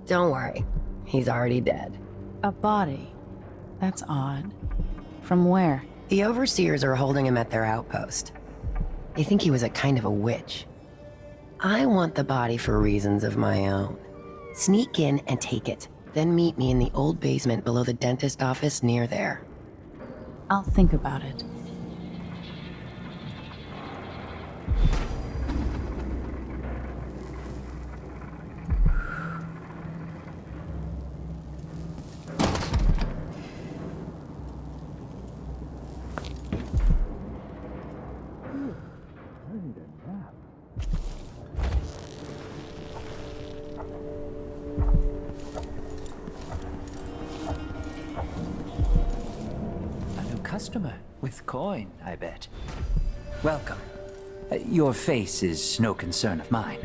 Don't worry, he's already dead. A body? That's odd. From where? The overseers are holding him at their outpost. They think he was a kind of a witch. I want the body for reasons of my own. Sneak in and take it, then meet me in the old basement below the dentist office near there. I'll think about it. Customer with coin, I bet. Welcome. Your face is no concern of mine.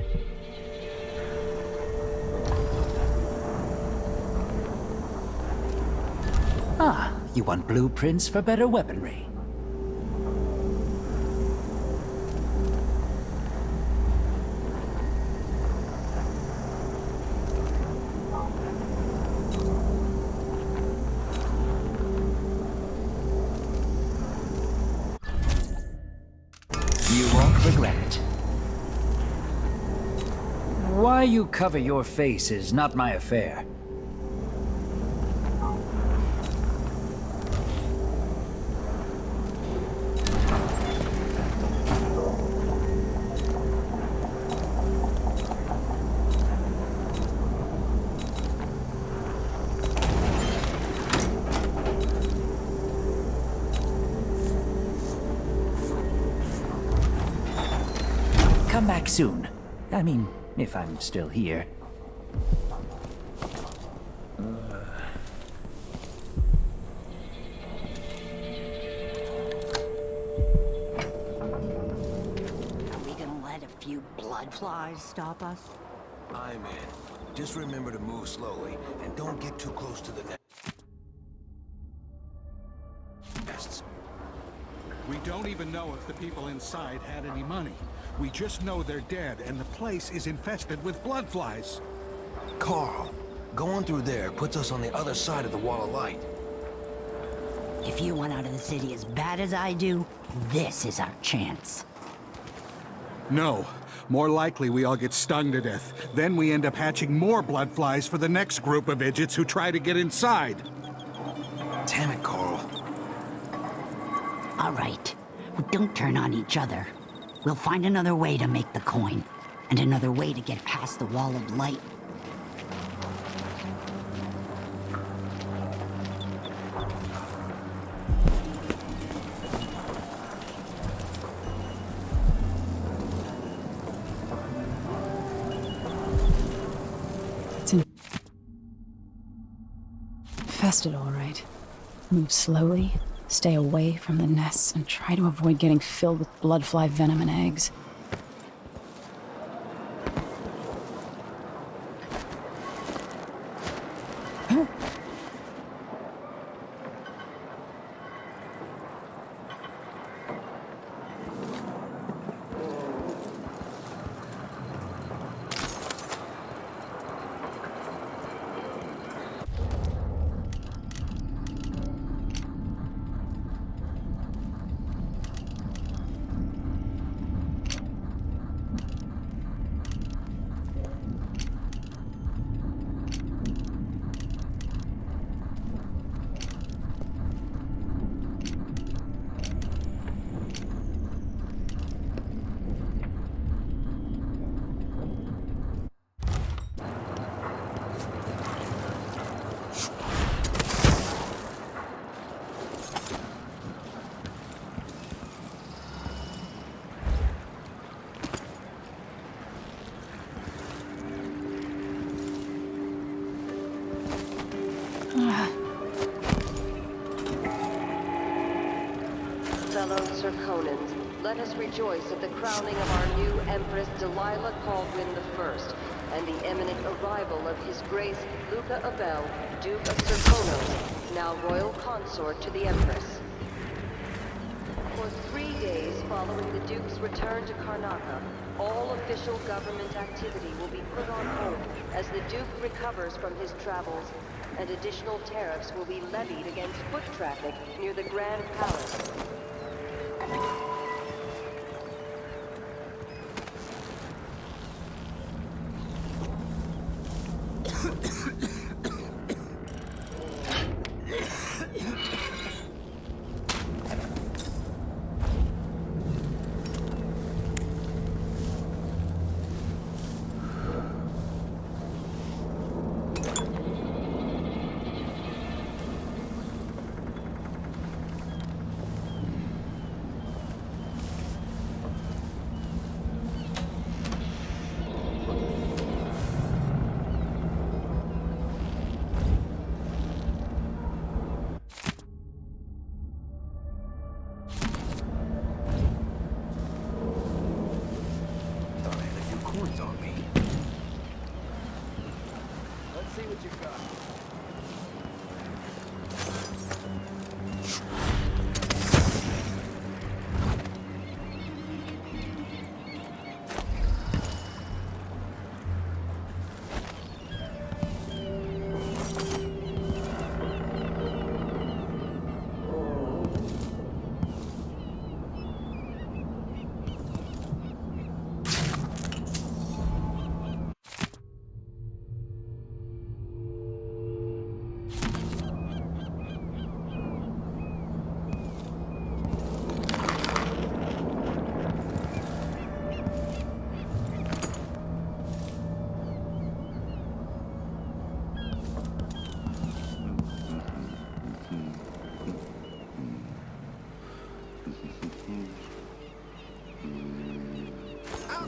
Ah, you want blueprints for better weaponry. You won't regret it. Why you cover your face is not my affair. Come back soon. I mean, if I'm still here. Are we gonna let a few blood flies stop us? I'm in. Just remember to move slowly, and don't get too close to the nests. We don't even know if the people inside had any money. We just know they're dead, and the place is infested with blood flies. Carl, going through there puts us on the other side of the wall of light. If you want out of the city as bad as I do, this is our chance. No. More likely we all get stung to death. Then we end up hatching more blood flies for the next group of idiots who try to get inside. Damn it, Carl. All right. Well, don't turn on each other. We'll find another way to make the coin, and another way to get past the wall of light. It's infested, all right. Move slowly, stay away from the nests, and try to avoid getting filled with bloodfly venom and eggs. Fellow Serkonans, let us rejoice at the crowning of our new Empress Delilah Caldwin I, and the imminent arrival of His Grace Luca Abel, Duke of Serkonos, now Royal Consort to the Empress. For 3 days following the Duke's return to Karnaca, all official government activity will be put on hold as the Duke recovers from his travels, and additional tariffs will be levied against foot traffic near the Grand Palace.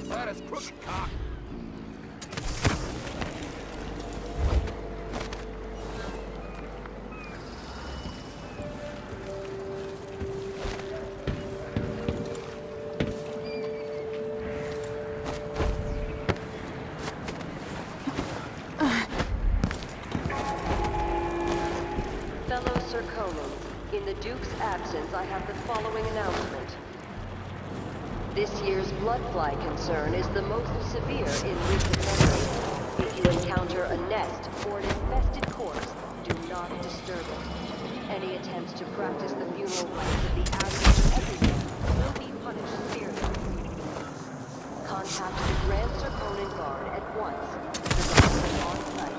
That is crooked cock. Fellow Serkonans, in the Duke's absence, I have the following announcement. This year's bloodfly concern is the most severe in recent memory. If you encounter a nest or an infested corpse, do not disturb it. Any attempts to practice the funeral rites of the absent everyone will be punished severely. Contact the Grand Serkonan Guard at once. The guard is on site.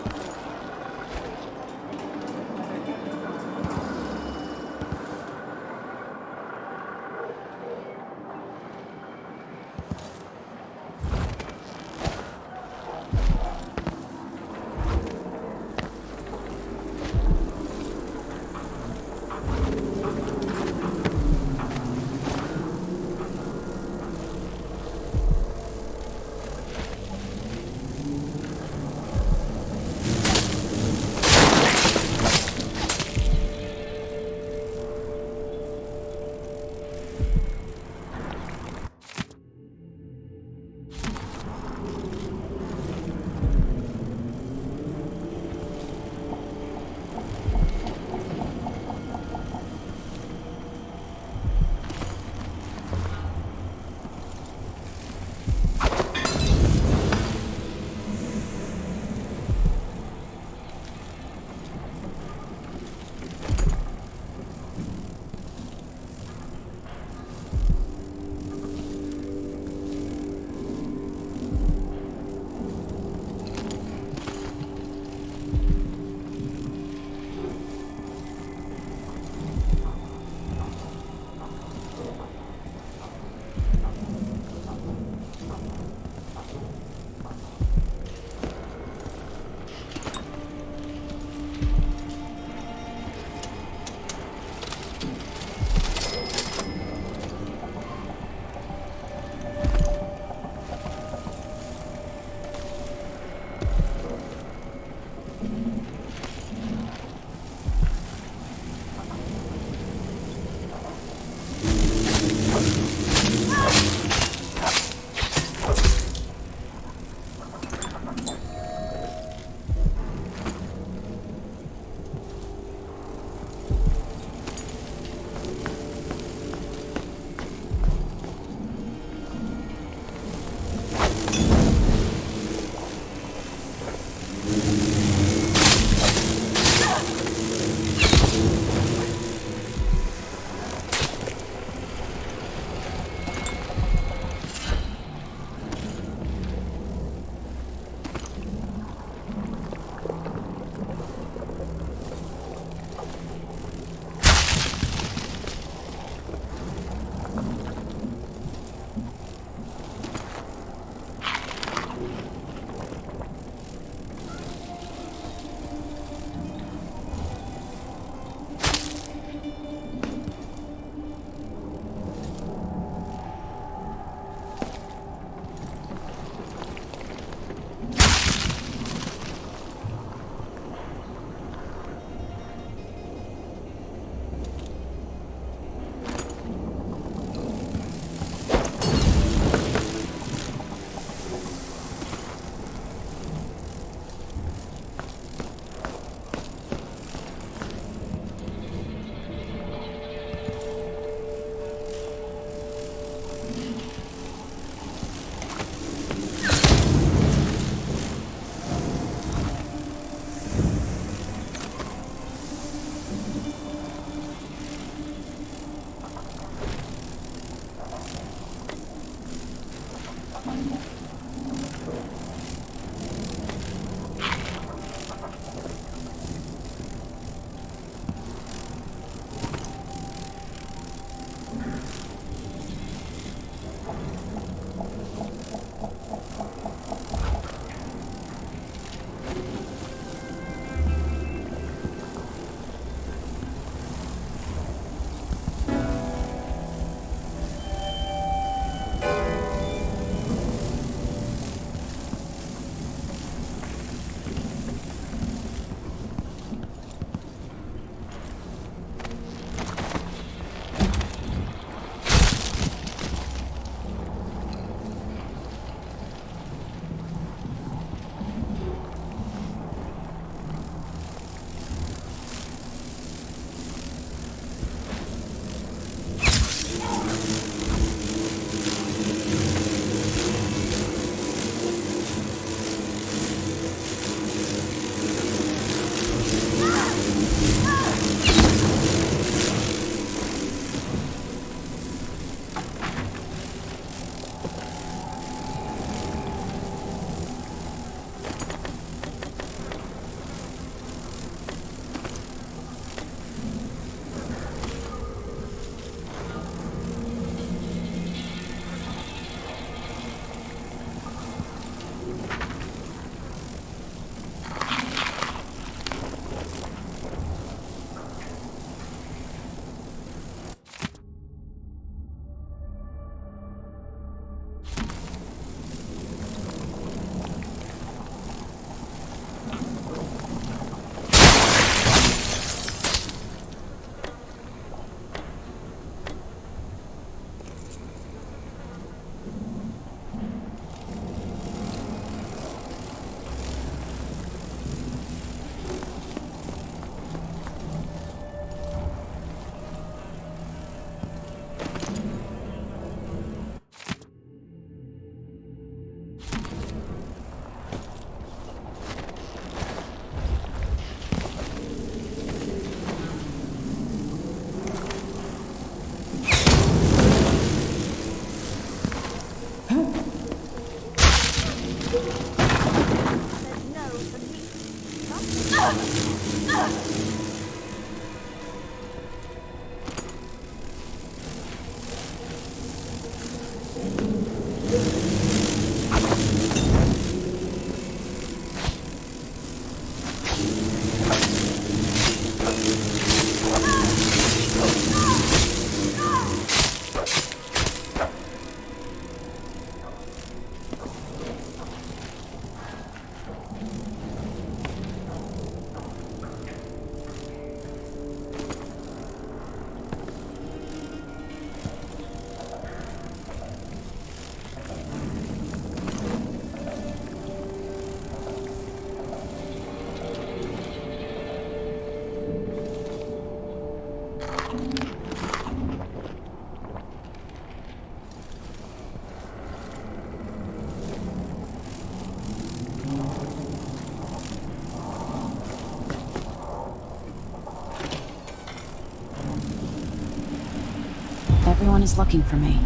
Everyone is looking for me.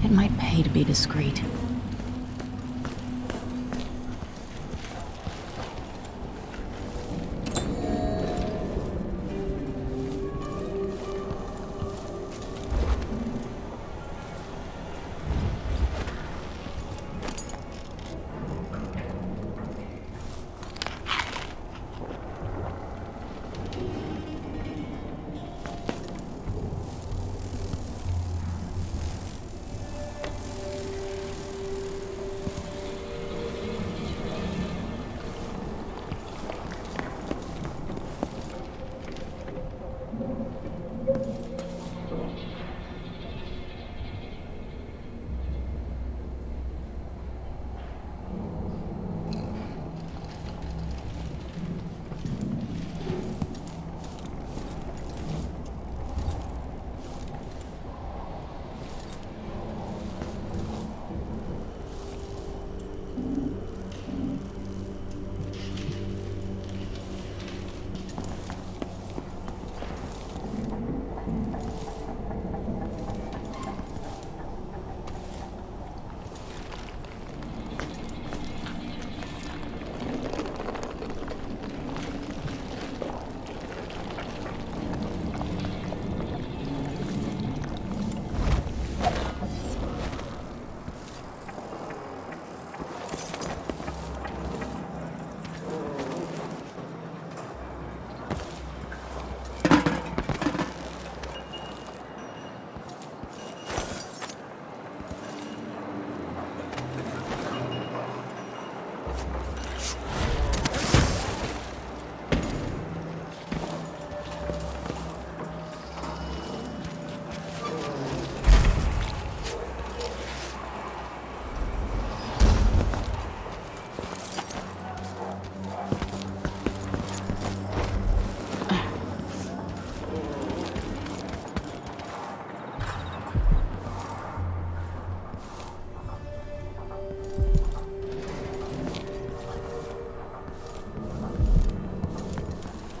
It might pay to be discreet.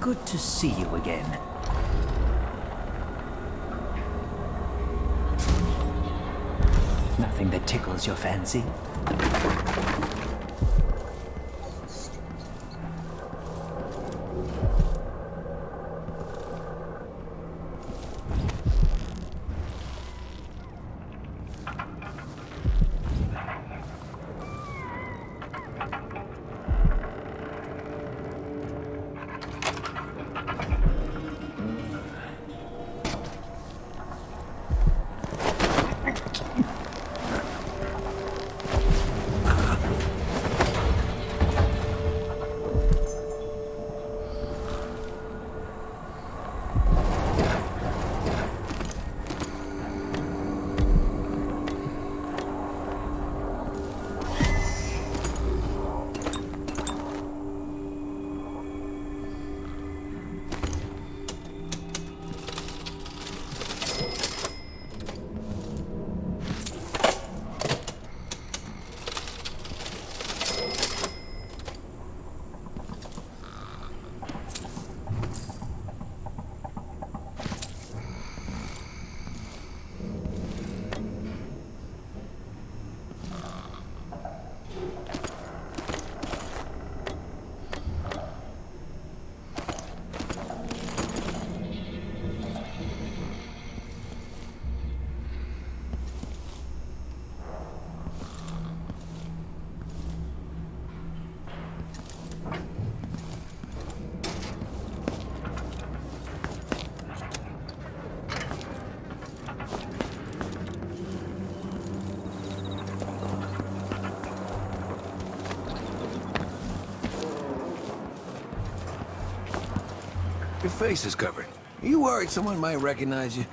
Good to see you again. Nothing that tickles your fancy? Your face is covered. Are you worried someone might recognize you?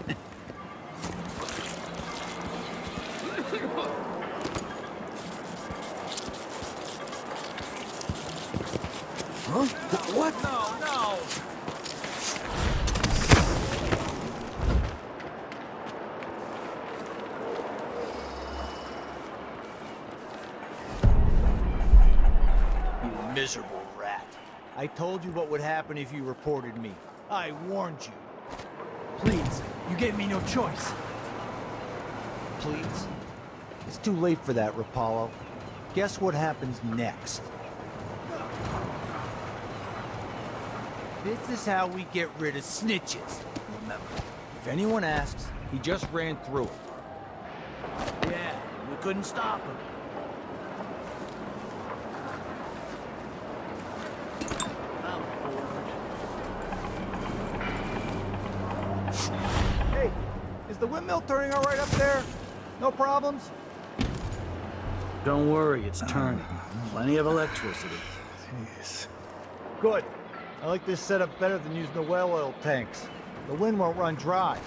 Huh? What? No, no! You miserable rat. I told you what would happen if you reported me. I warned you. Please, you gave me no choice. Please? It's too late for that, Rapallo. Guess what happens next? This is how we get rid of snitches. Remember, if anyone asks, he just ran through it. Yeah, we couldn't stop him. Hey, is the windmill turning all right up there? No problems? Don't worry, it's turning. Plenty of electricity. Jeez. Good. I like this setup better than using the well oil tanks. The wind won't run dry.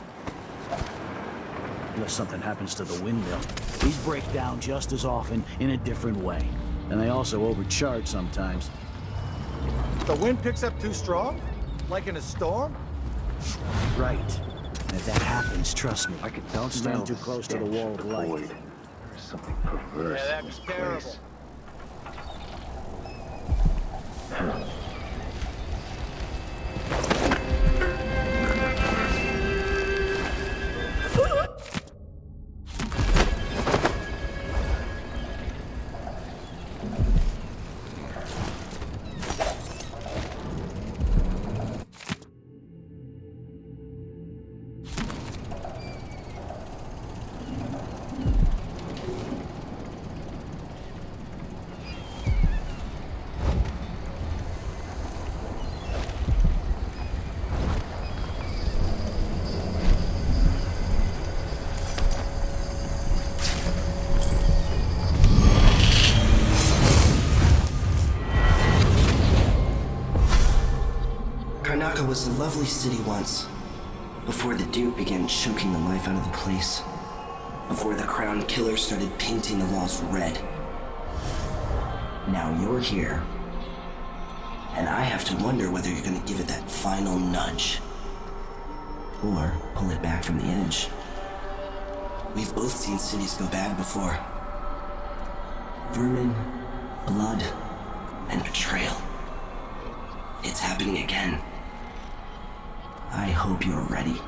Unless something happens to the windmill. These break down just as often in a different way. And they also overcharge sometimes. The wind picks up too strong? Like in a storm? Right. And if that happens, trust me, don't stand too close to the wall of light. There's something perverse. Yeah, that's terrible. Karnaca was a lovely city once, before the Duke began choking the life out of the place, before the Crown Killer started painting the walls red. Now you're here, and I have to wonder whether you're gonna give it that final nudge, or pull it back from the edge. We've both seen cities go bad before. Vermin, blood, and betrayal. It's happening again. I hope you're ready.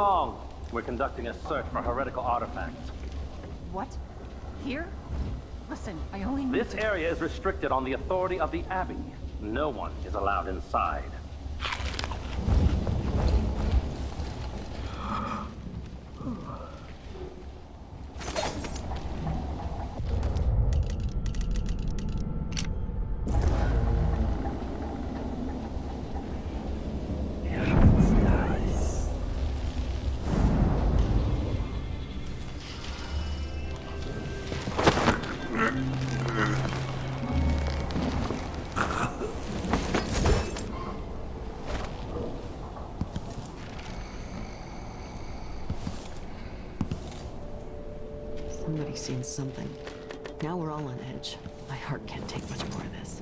along. We're conducting a search for heretical artifacts. What? Here? Listen, I only need This to... area is restricted on the authority of the Abbey. No one is allowed inside. Somebody's seen something. Now we're all on edge. My heart can't take much more of this.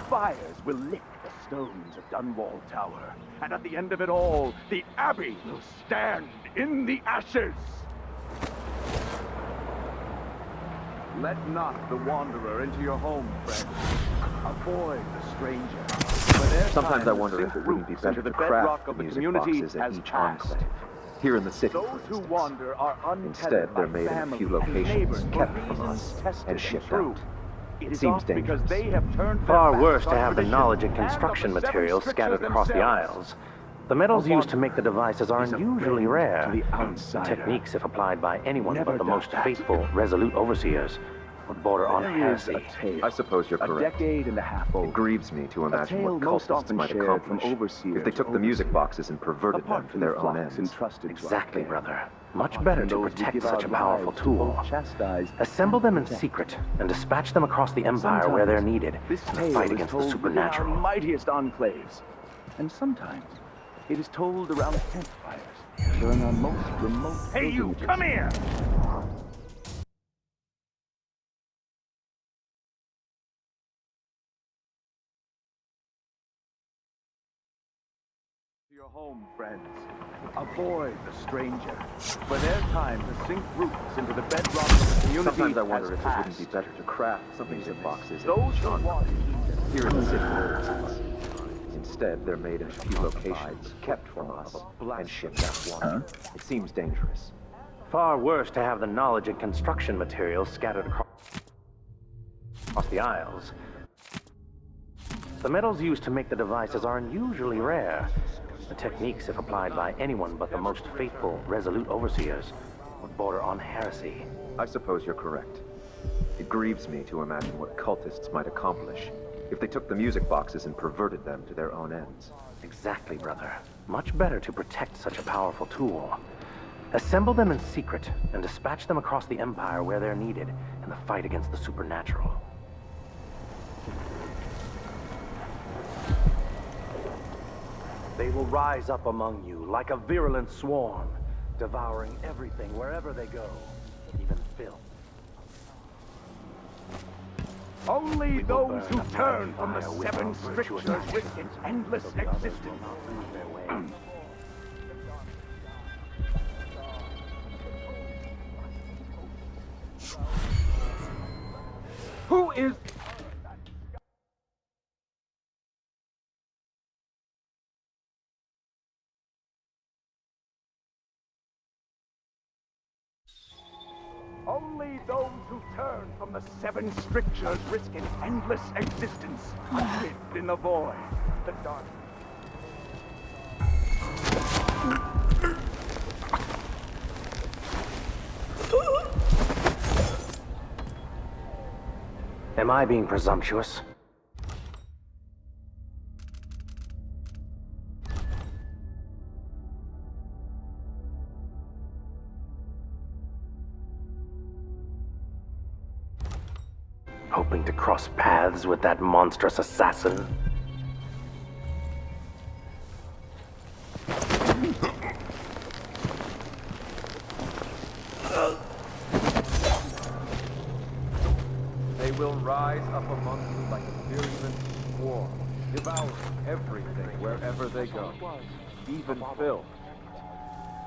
Fires will lick the stones of Dunwall Tower, and at the end of it all, the Abbey will stand in the ashes! Let not the wanderer into your home, friend. Avoid the stranger. Sometimes I wonder if it wouldn't be better to craft the music boxes at each enclave. Here in the city, for Those who instance. wander are Instead, they're made in a few locations, kept from us, and shipped out. It seems dangerous. Far worse to have the knowledge and construction materials scattered across the Isles. The metals used to make the devices are unusually rare. The techniques, if applied by anyone but the most faithful, resolute overseers, would border on heresy. I suppose you're correct. Decade and a half old. It grieves me to imagine what cultists might accomplish if they took the music boxes and perverted them for their own ends. Exactly, brother. Much better to protect such a powerful tool. Assemble them in secret and dispatch them across the Empire where they're needed in the fight against the supernatural. Our mightiest enclaves. And sometimes it is told around campfires during our most remote Hey, you, come here! Your home, friends. Avoid the stranger, for their time to sink roots into the bedrock of the community. Sometimes I wonder if it has wouldn't be better to craft some music boxes at Those each who enclave. want Here in the city, for instance. Instead, they're made in a few locations, kept from us, and shipped out. It seems dangerous. Far worse to have the knowledge and construction materials scattered across the Isles. The metals used to make the devices are unusually rare. The techniques, if applied by anyone but the most faithful, resolute overseers, would border on heresy. I suppose you're correct. It grieves me to imagine what cultists might accomplish if they took the music boxes and perverted them to their own ends. Exactly, brother. Much better to protect such a powerful tool. Assemble them in secret and dispatch them across the Empire where they're needed in the fight against the supernatural. They will rise up among you like a virulent swarm, devouring everything wherever they go, even filth. Only those who turn from the seven strictures risk its endless existence. Who is... Only those who turn from the seven strictures risk an endless existence, adrift in the void, the dark. Am I being presumptuous? Hoping to cross paths with that monstrous assassin? They will rise up among you like a virulent swarm, devouring everything wherever they go, even filth.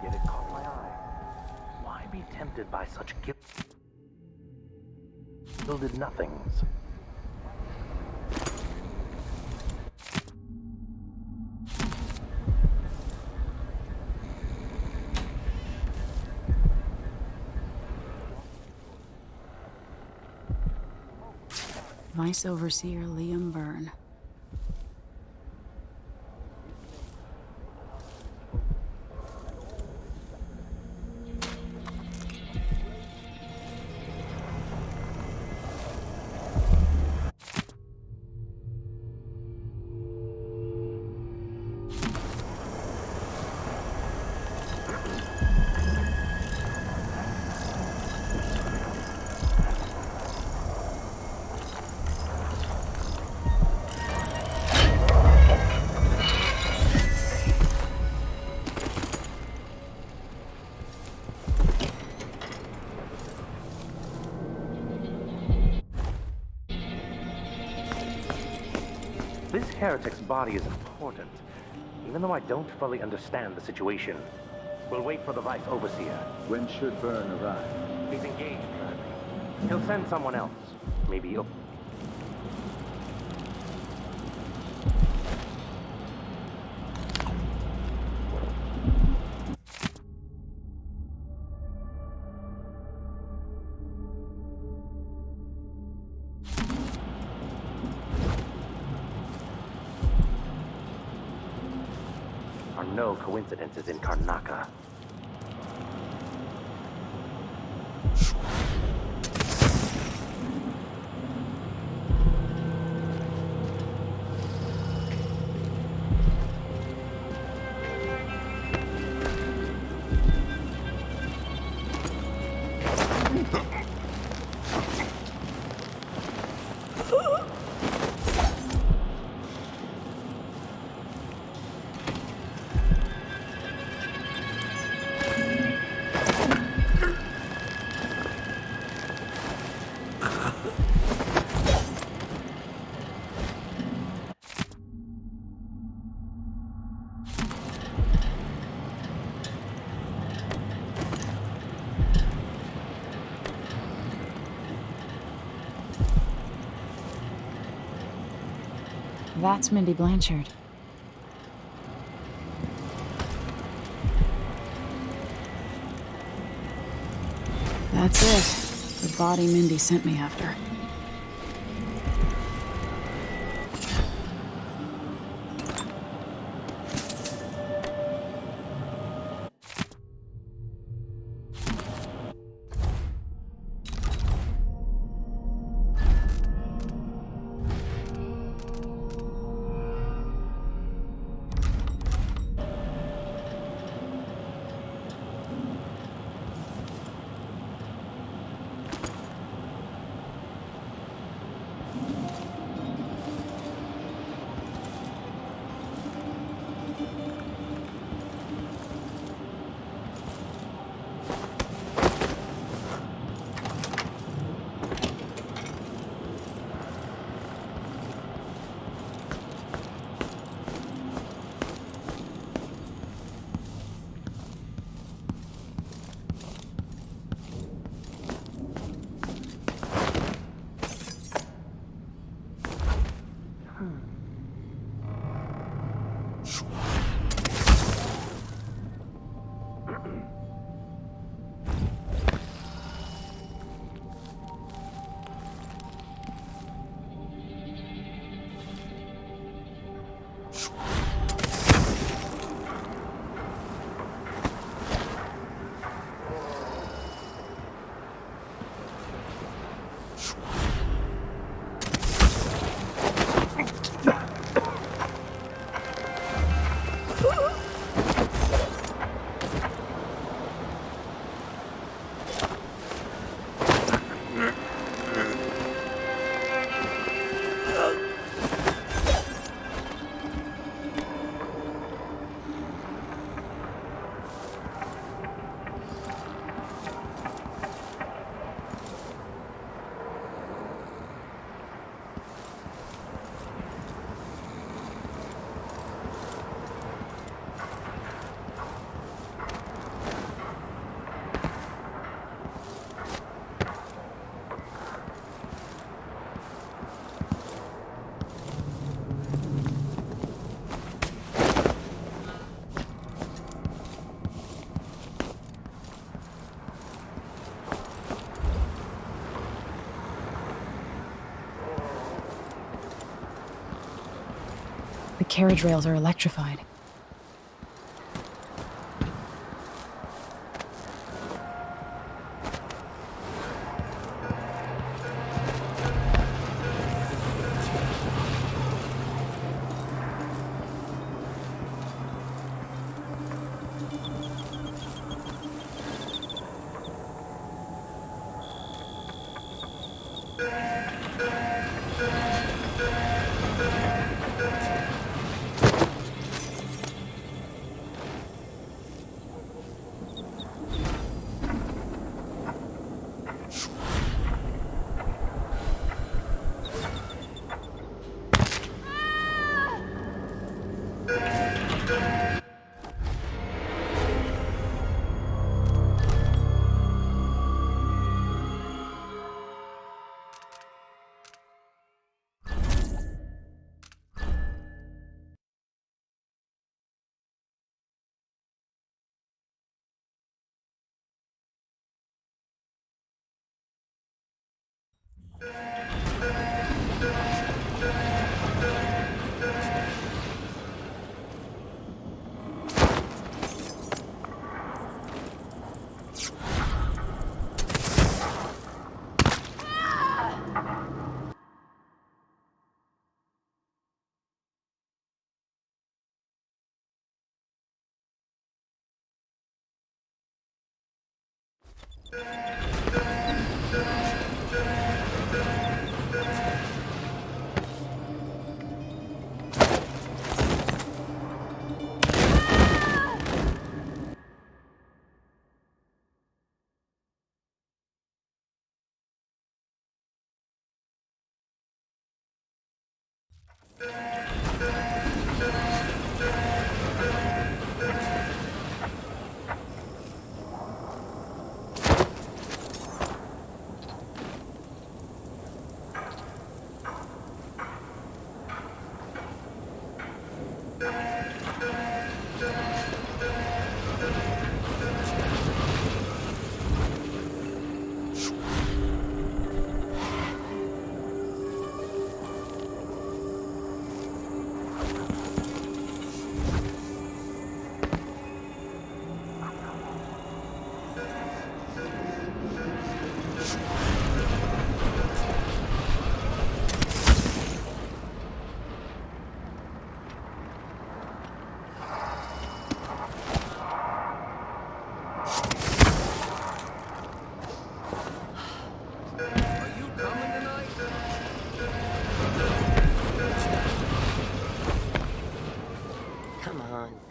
Yet it caught my eye. Why be tempted by such gilded nothings? Vice Overseer Liam Byrne. This heretic's body is important, even though I don't fully understand the situation. We'll wait for the Vice Overseer. When should Byrne arrive? He's engaged currently. He'll send someone else. Maybe you'll... are no coincidences in Karnaca. That's Mindy Blanchard. That's it. The body Mindy sent me after. The carriage rails are electrified.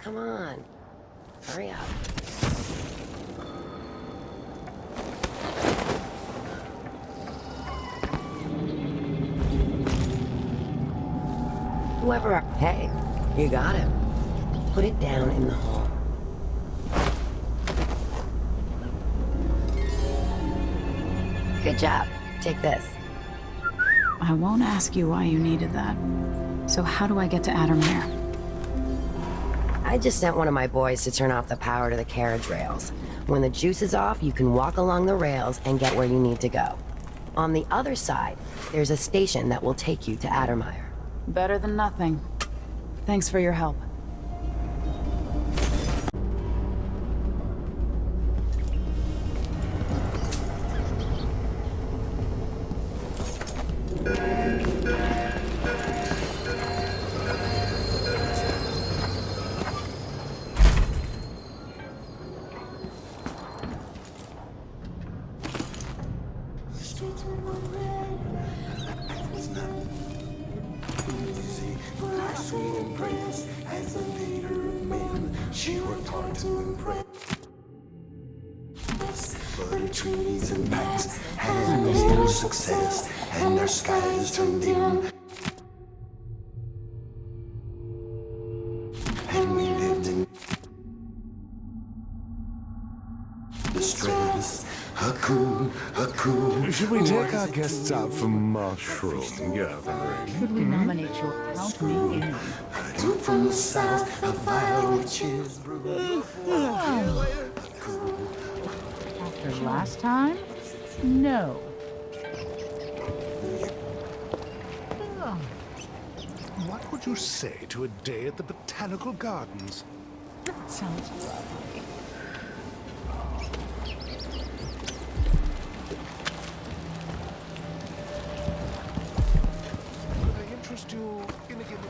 Come on. Hurry up. Whoever... Hey, you got him. Put it down in the hall. Good job. Take this. I won't ask you why you needed that. So how do I get to Addermere? I just sent one of my boys to turn off the power to the carriage rails. When the juice is off, you can walk along the rails and get where you need to go. On the other side, there's a station that will take you to Addermire. Better than nothing. Thanks for your help. She worked hard to impress. But her trees and packs had no success, and her skies turned dim. And we lived in distress. Should we take our guests out for mushroom gathering? Could we nominate your county in? From the south, a vile witch's brew. After last time? No. What would you say to a day at the Botanical Gardens? That sounds lovely. Could I interest you in a game of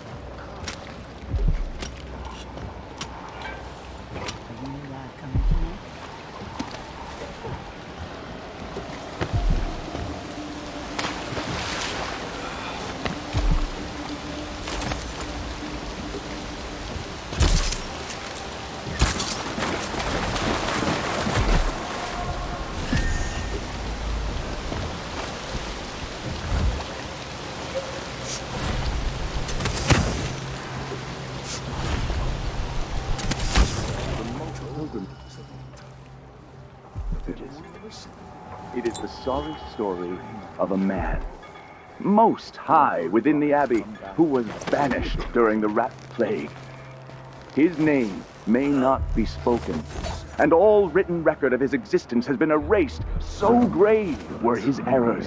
It is the sorry story of a man, most high within the Abbey, who was banished during the Rat Plague. His name may not be spoken, and all written record of his existence has been erased, so grave were his errors.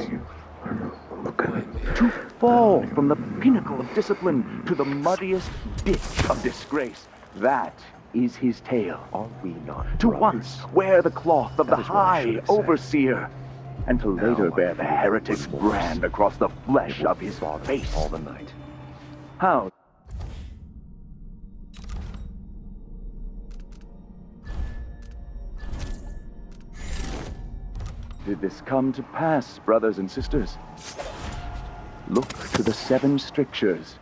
To fall from the pinnacle of discipline to the muddiest ditch of disgrace, that is his tale. Are we not to once wear the cloth of the High Overseer, and to later bear the heretic's brand across the flesh of his face all the night. How? Did this come to pass, brothers and sisters? Look to the 7 strictures,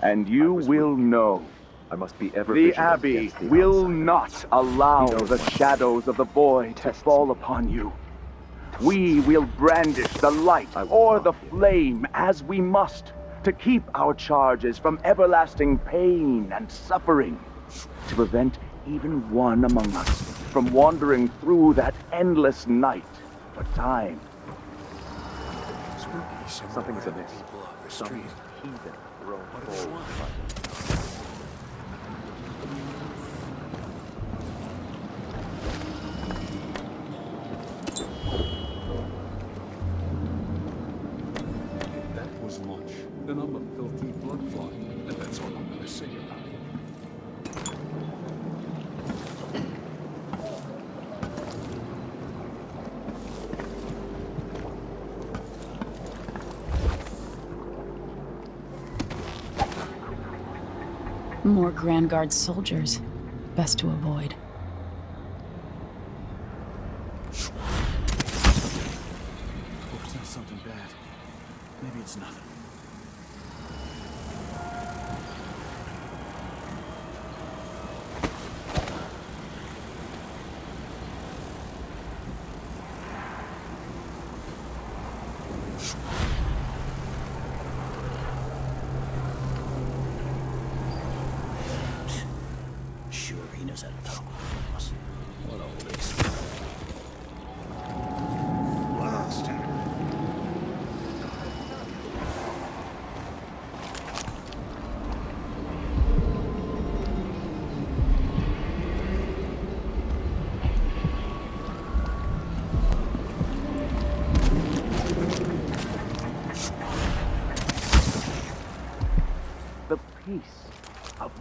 and you will know. I must be ever The vigilant Abbey against the will outside. not allow the shadows of the void to fall upon you. We will brandish the light or the flame as we must to keep our charges from everlasting pain and suffering, to prevent even one among us from wandering through that endless night for time. Something's amiss. Some heathen grown cold. If that was much, then I'm a filthy bloodfly, and that's all I'm gonna say about it. More Grand Guard soldiers. Best to avoid. Hope it's not something bad. Maybe it's nothing. Sure, he knows how to talk with us. What a waste.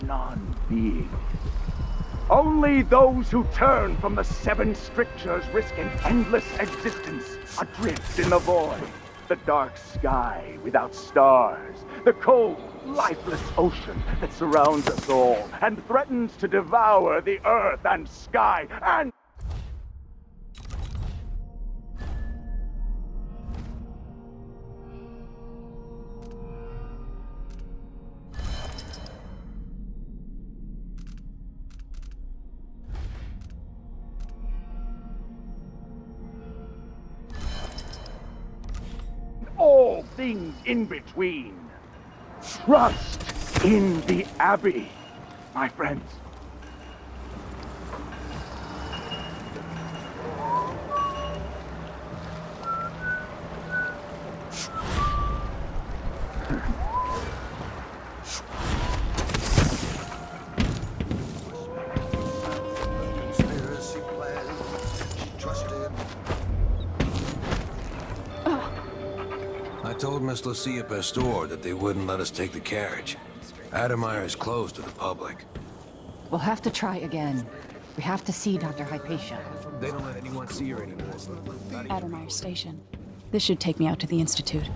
non-being. Only those who turn from the seven strictures risk an endless existence, adrift in the void. The dark sky without stars, the cold, lifeless ocean that surrounds us all and threatens to devour the earth and sky and... all things in between. Trust in the Abbey, my friends. Conspiracy plan. She trusted. I told Miss Lucia Pastor that they wouldn't let us take the carriage. Adamire is closed to the public. We'll have to try again. We have to see Dr. Hypatia. They don't let anyone see her anymore. Adamire Station. This should take me out to the Institute.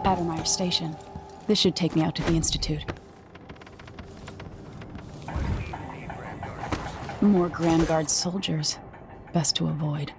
Adamire Station. This should take me out to the Institute. More Grand Guard soldiers. Best to avoid.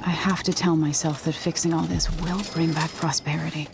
I have to tell myself that fixing all this will bring back prosperity.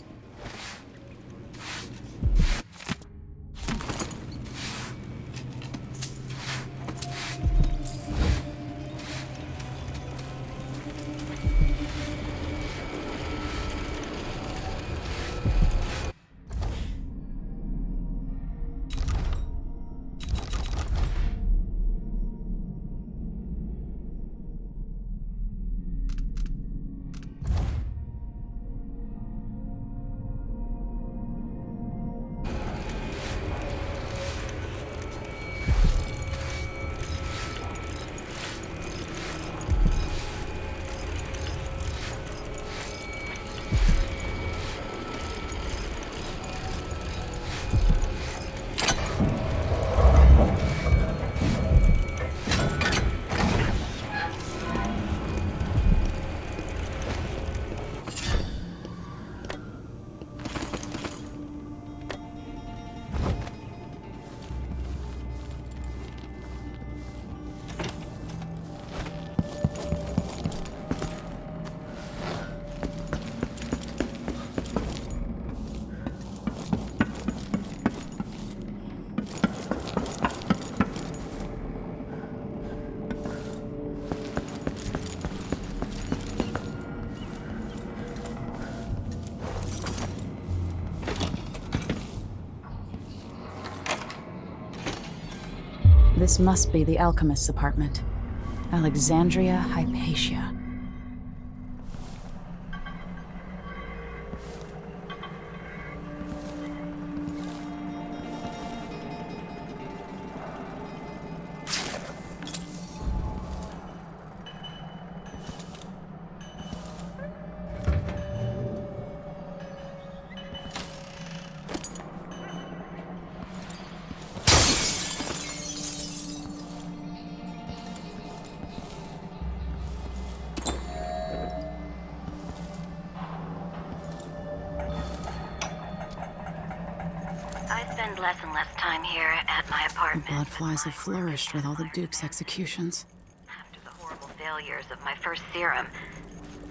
This must be the alchemist's apartment. Alexandria Hypatia. spend less and less time here at my The apartment. bloodflies have flourished with all the Duke's executions. After the horrible failures of my first serum,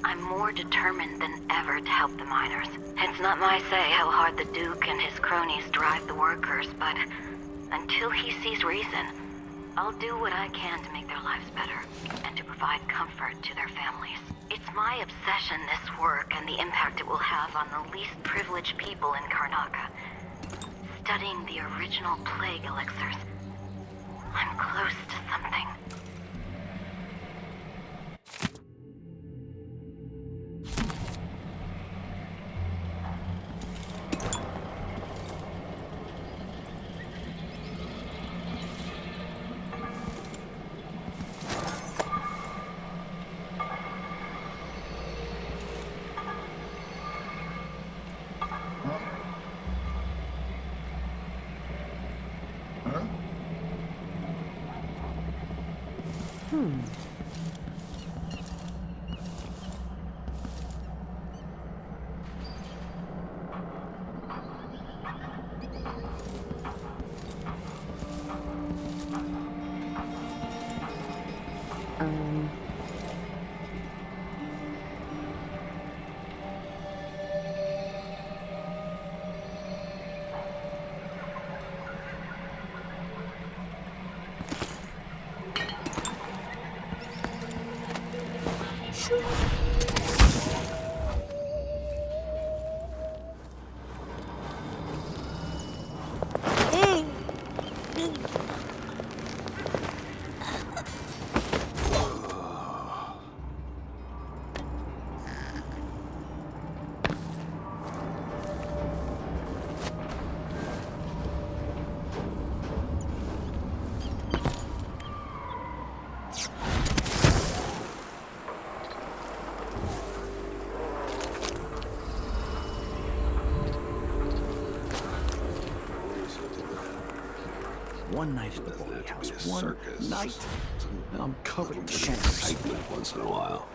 I'm more determined than ever to help the miners. It's not my say how hard the Duke and his cronies drive the workers, but until he sees reason, I'll do what I can to make their lives better and to provide comfort to their families. It's my obsession, this work, and the impact it will have on the least privileged people in Karnaca. Studying the original plague elixirs, I'm close to something. One night at the bowling house, one night, and I'm covered in shame. Once in a while.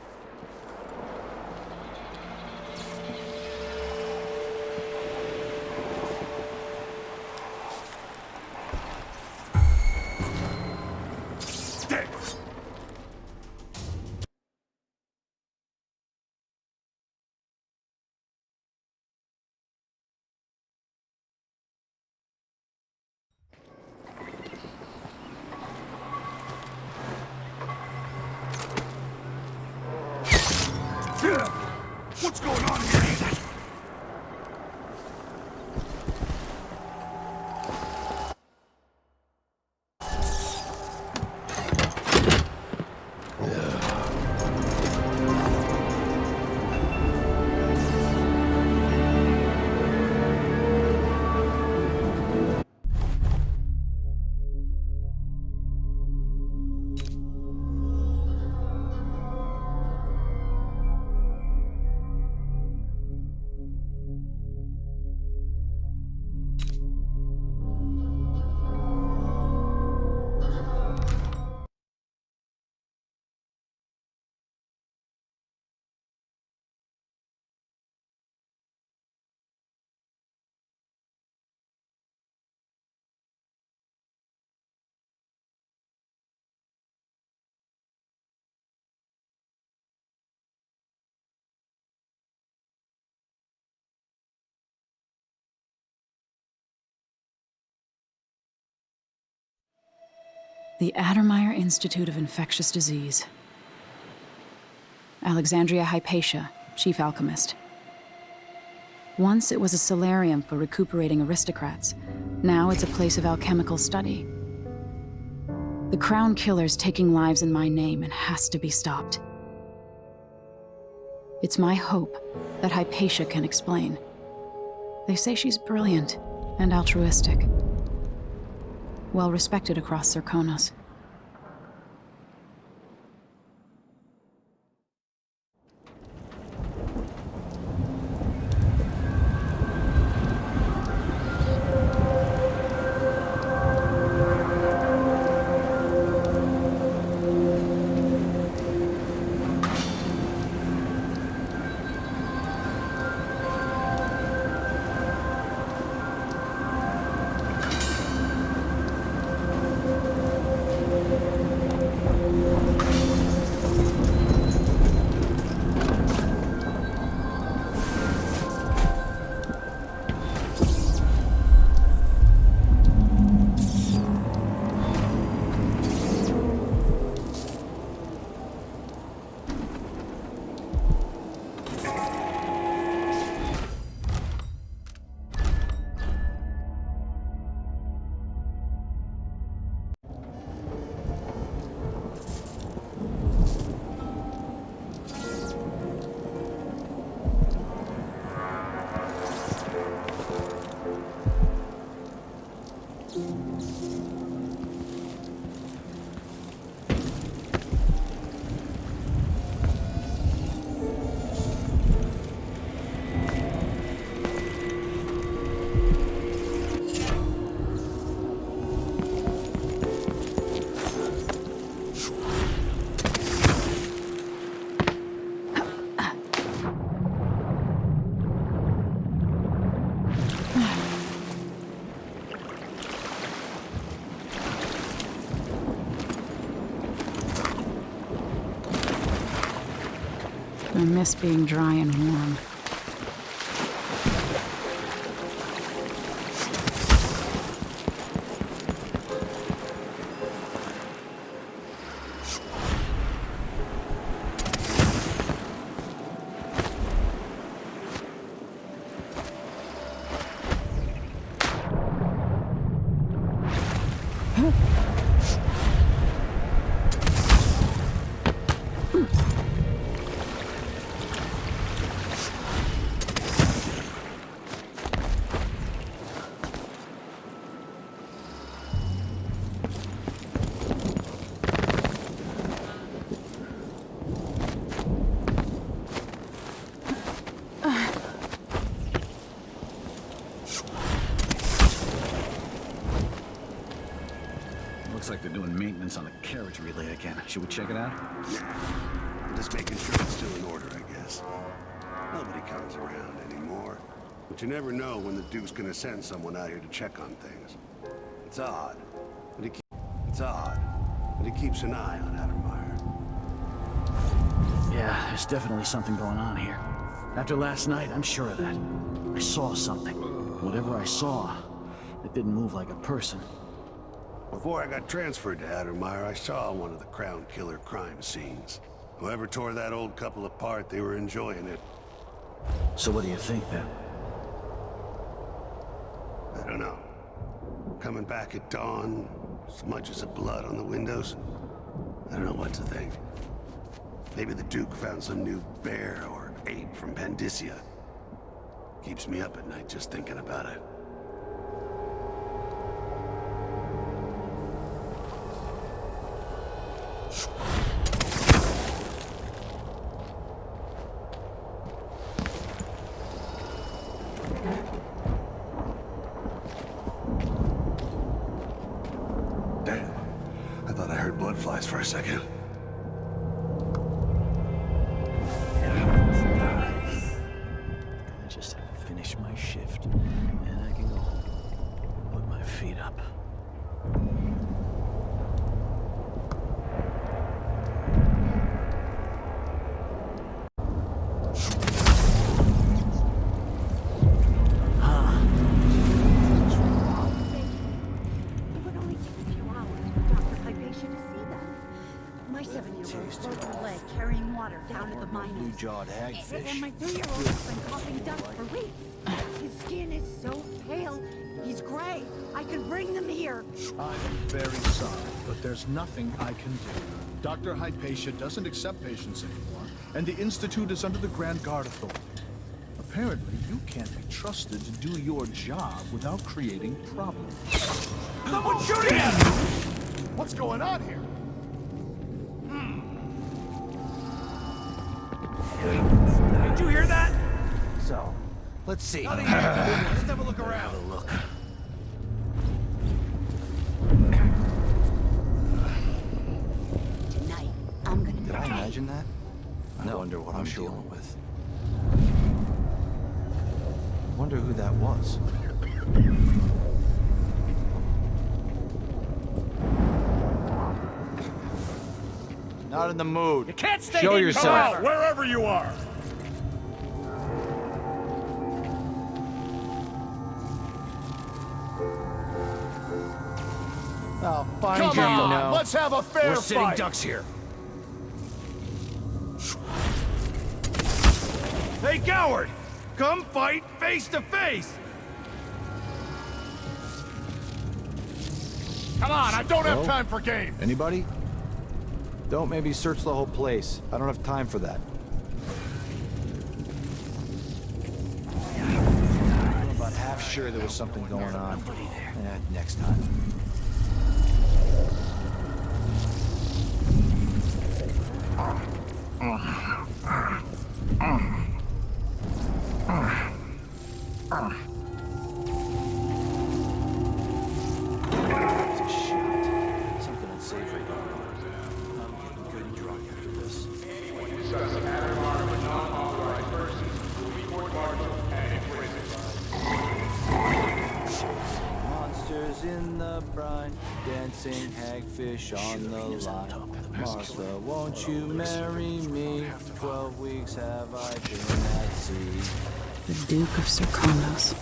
What's going on here? The Addermeyer Institute of Infectious Disease. Alexandria Hypatia, chief alchemist. Once it was a solarium for recuperating aristocrats. Now it's a place of alchemical study. The Crown Killer's taking lives in my name and has to be stopped. It's my hope that Hypatia can explain. They say she's brilliant and altruistic. Well respected across Serkonos. I miss being dry and warm. Looks like they're doing maintenance on the carriage relay again. Should we check it out? I'm just making sure it's still in order, I guess. Nobody comes around anymore. But you never know when the Duke's gonna send someone out here to check on things. It's odd, but he keeps an eye on Addermeyer. Yeah, there's definitely something going on here. After last night, I'm sure of that. I saw something. Whatever I saw, it didn't move like a person. Before I got transferred to Addermeyer, I saw one of the Crown Killer crime scenes. Whoever tore that old couple apart, they were enjoying it. So what do you think, then? I don't know. Coming back at dawn, smudges of blood on the windows. I don't know what to think. Maybe the Duke found some new bear or ape from Pandysia. Keeps me up at night just thinking about it. Damn. I thought I heard blood flies for a second. I just have to finish my shift, and I can go home. Put my feet up. Blue-jawed hagfish. And my 3-year-old's been coughing dust for weeks. His skin is so pale. He's gray. I could bring them here. I'm very sorry, but there's nothing I can do. Dr. Hypatia doesn't accept patients anymore, and the Institute is under the Grand Guard authority. Apparently, you can't be trusted to do your job without creating problems. Someone's shooting at me! What's going on here? Did you hear that? So, let's see. Let's have a look around. Tonight, I'm gonna Did I imagine that? I wonder what I'm sure. dealing with. Wonder who that was. Not in the mood. You can't stay Show hidden yourself. forever. Wherever you are. I'll find Come you, on, you know. let's have a fair We're fight. sitting ducks here. Hey, coward! Come fight face to face! Come on, I don't have time for games. Anybody? Don't maybe search the whole place. I don't have time for that. I'm about half sure there was something going on. Next time. It's a shot. Something unsavory going on. I'm getting good and drunk after this. Discussing Addermeyer with non-authorized persons will be court-martialed and imprisoned. Monsters in the brine, dancing hagfish on the line. Martha, won't you marry me? 12 weeks have I been at sea. The Duke of Serkonos.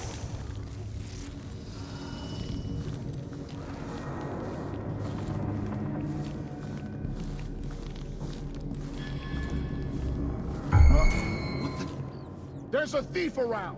There's a thief around!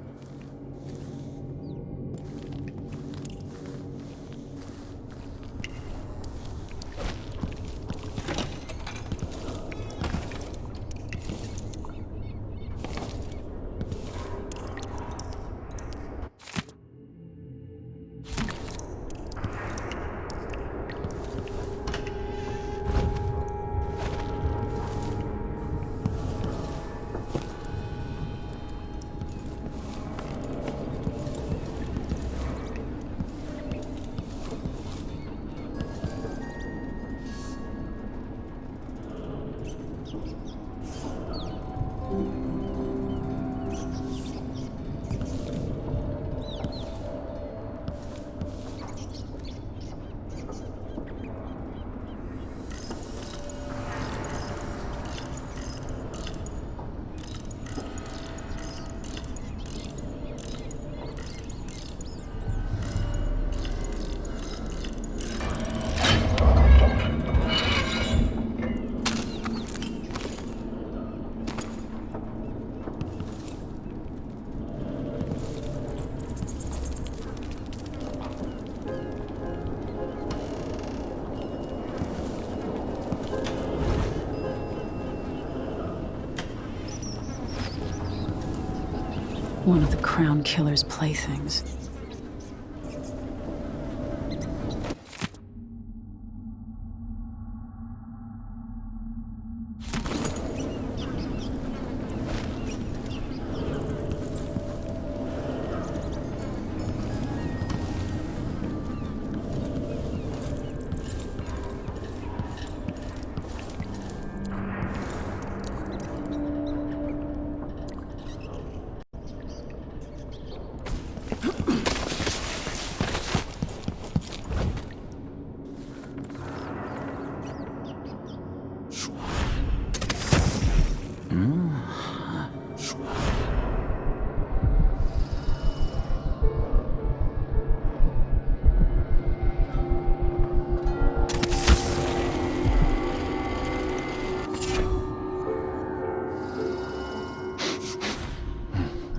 One of the Crown Killer's playthings.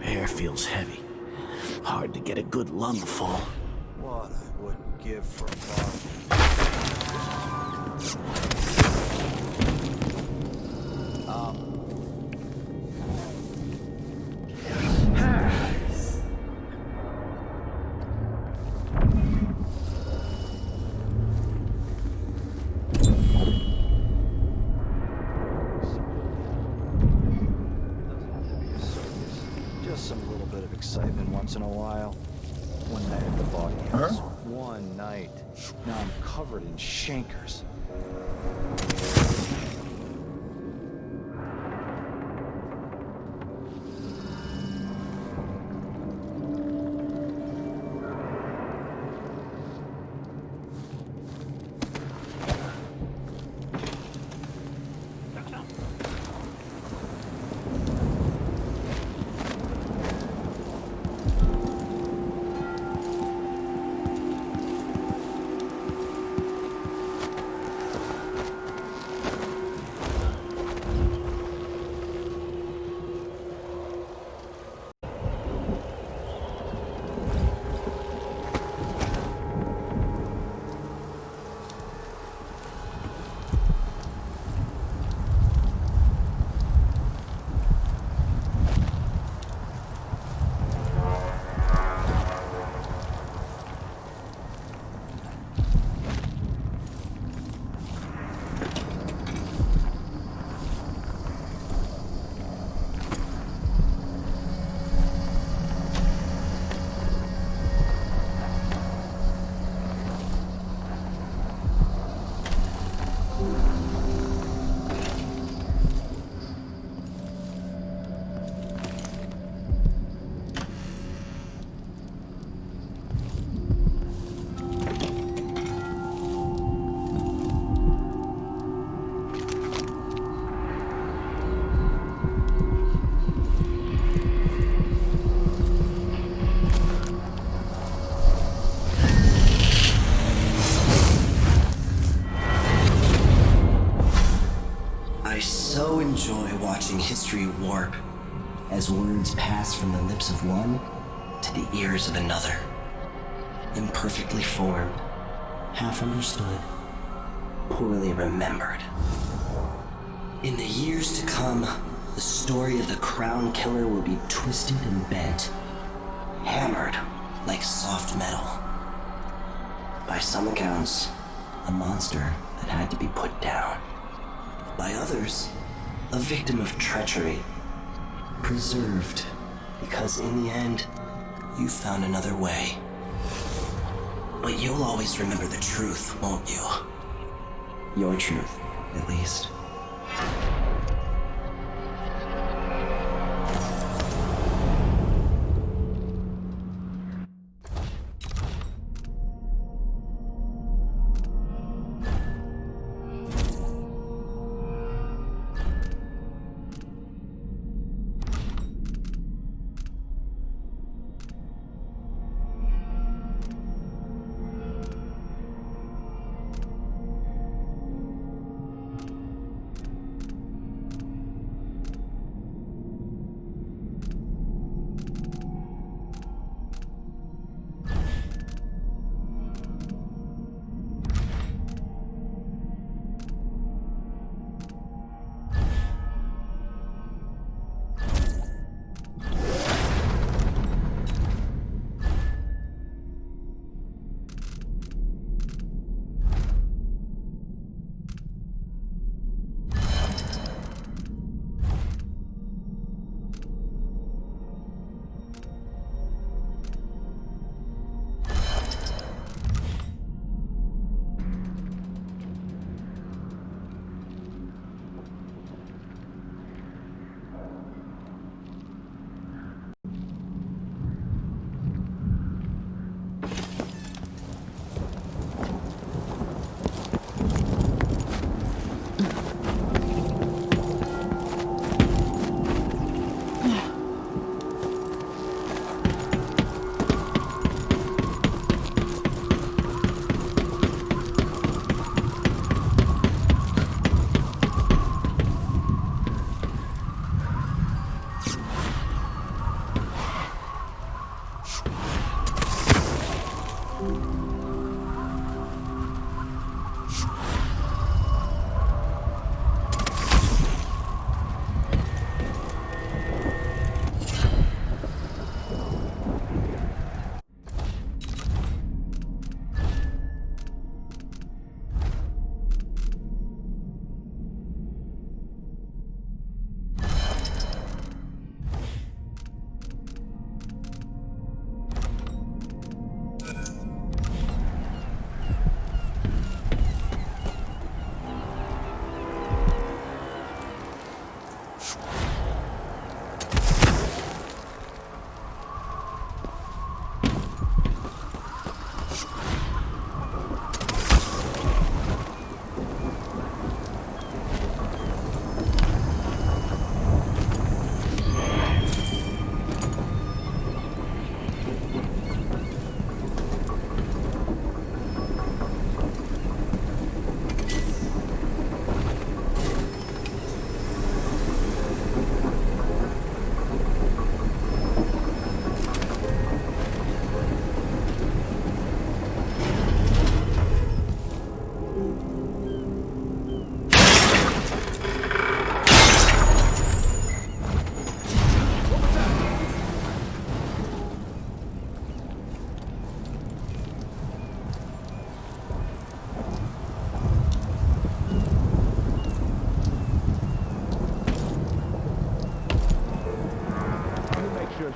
Air feels heavy. Hard to get a good lungful. What I wouldn't give for a just some little bit of excitement once in a while. One night at the audience. One night. Now I'm covered in chancres. history warp as words pass from the lips of one to the ears of another. Imperfectly formed, half understood, poorly remembered. In the years to come, the story of the Crown Killer will be twisted and bent, hammered like soft metal. By some accounts, a monster that had to be put down. By others, a victim of treachery, preserved because in the end, you found another way. But you'll always remember the truth, won't you? Your truth, at least.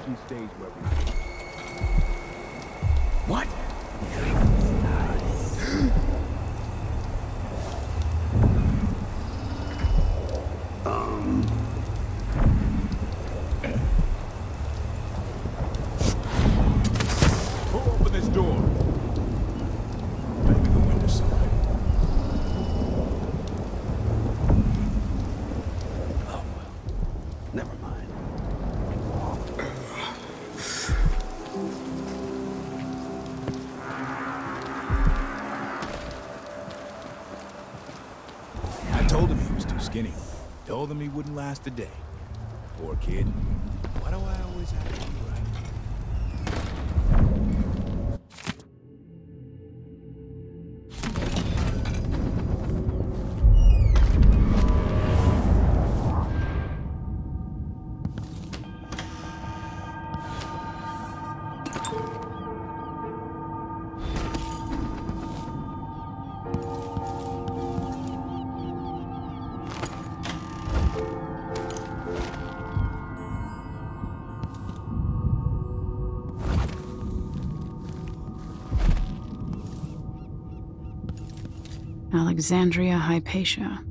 She stays where we are. What? Who opened this door? Maybe the window side. Oh, well. Never mind. I told him he was too skinny. Told him he wouldn't last a day. Poor kid. Why do I always have to be right? Alexandria Hypatia.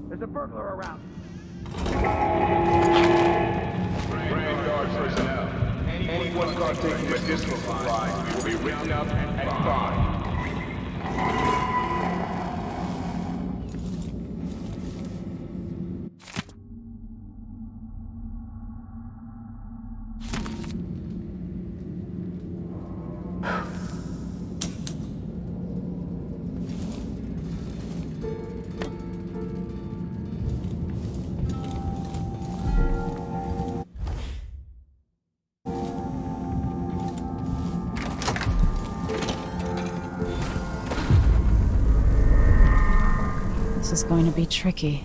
There's a burglar around. Grand Guard personnel. Anyone caught taking medicinal supplies will be written up and fined. This is going to be tricky.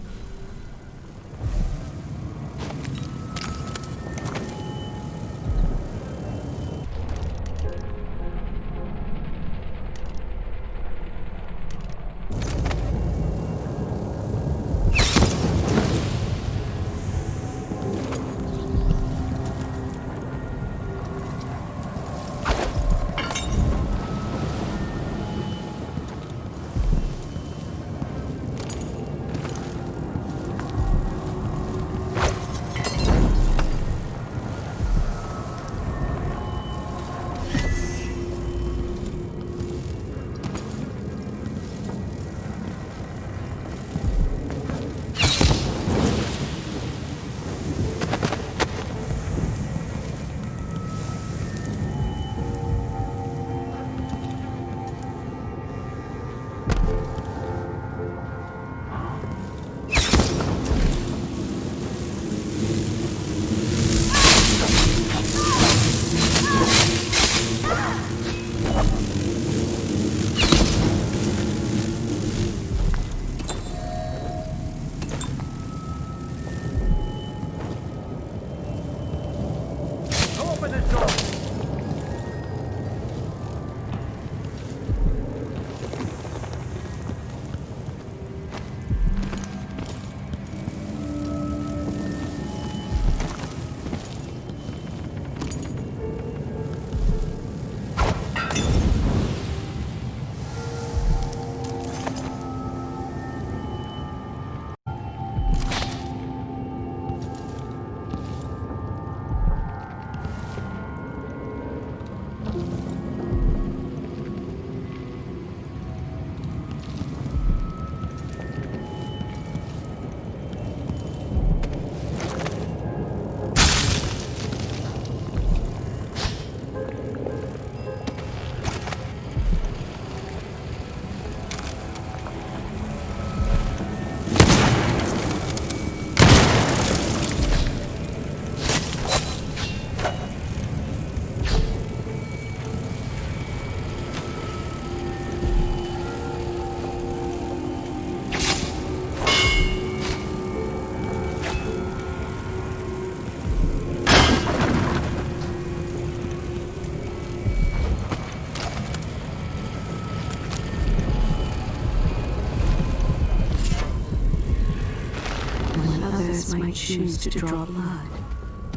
choose to draw blood,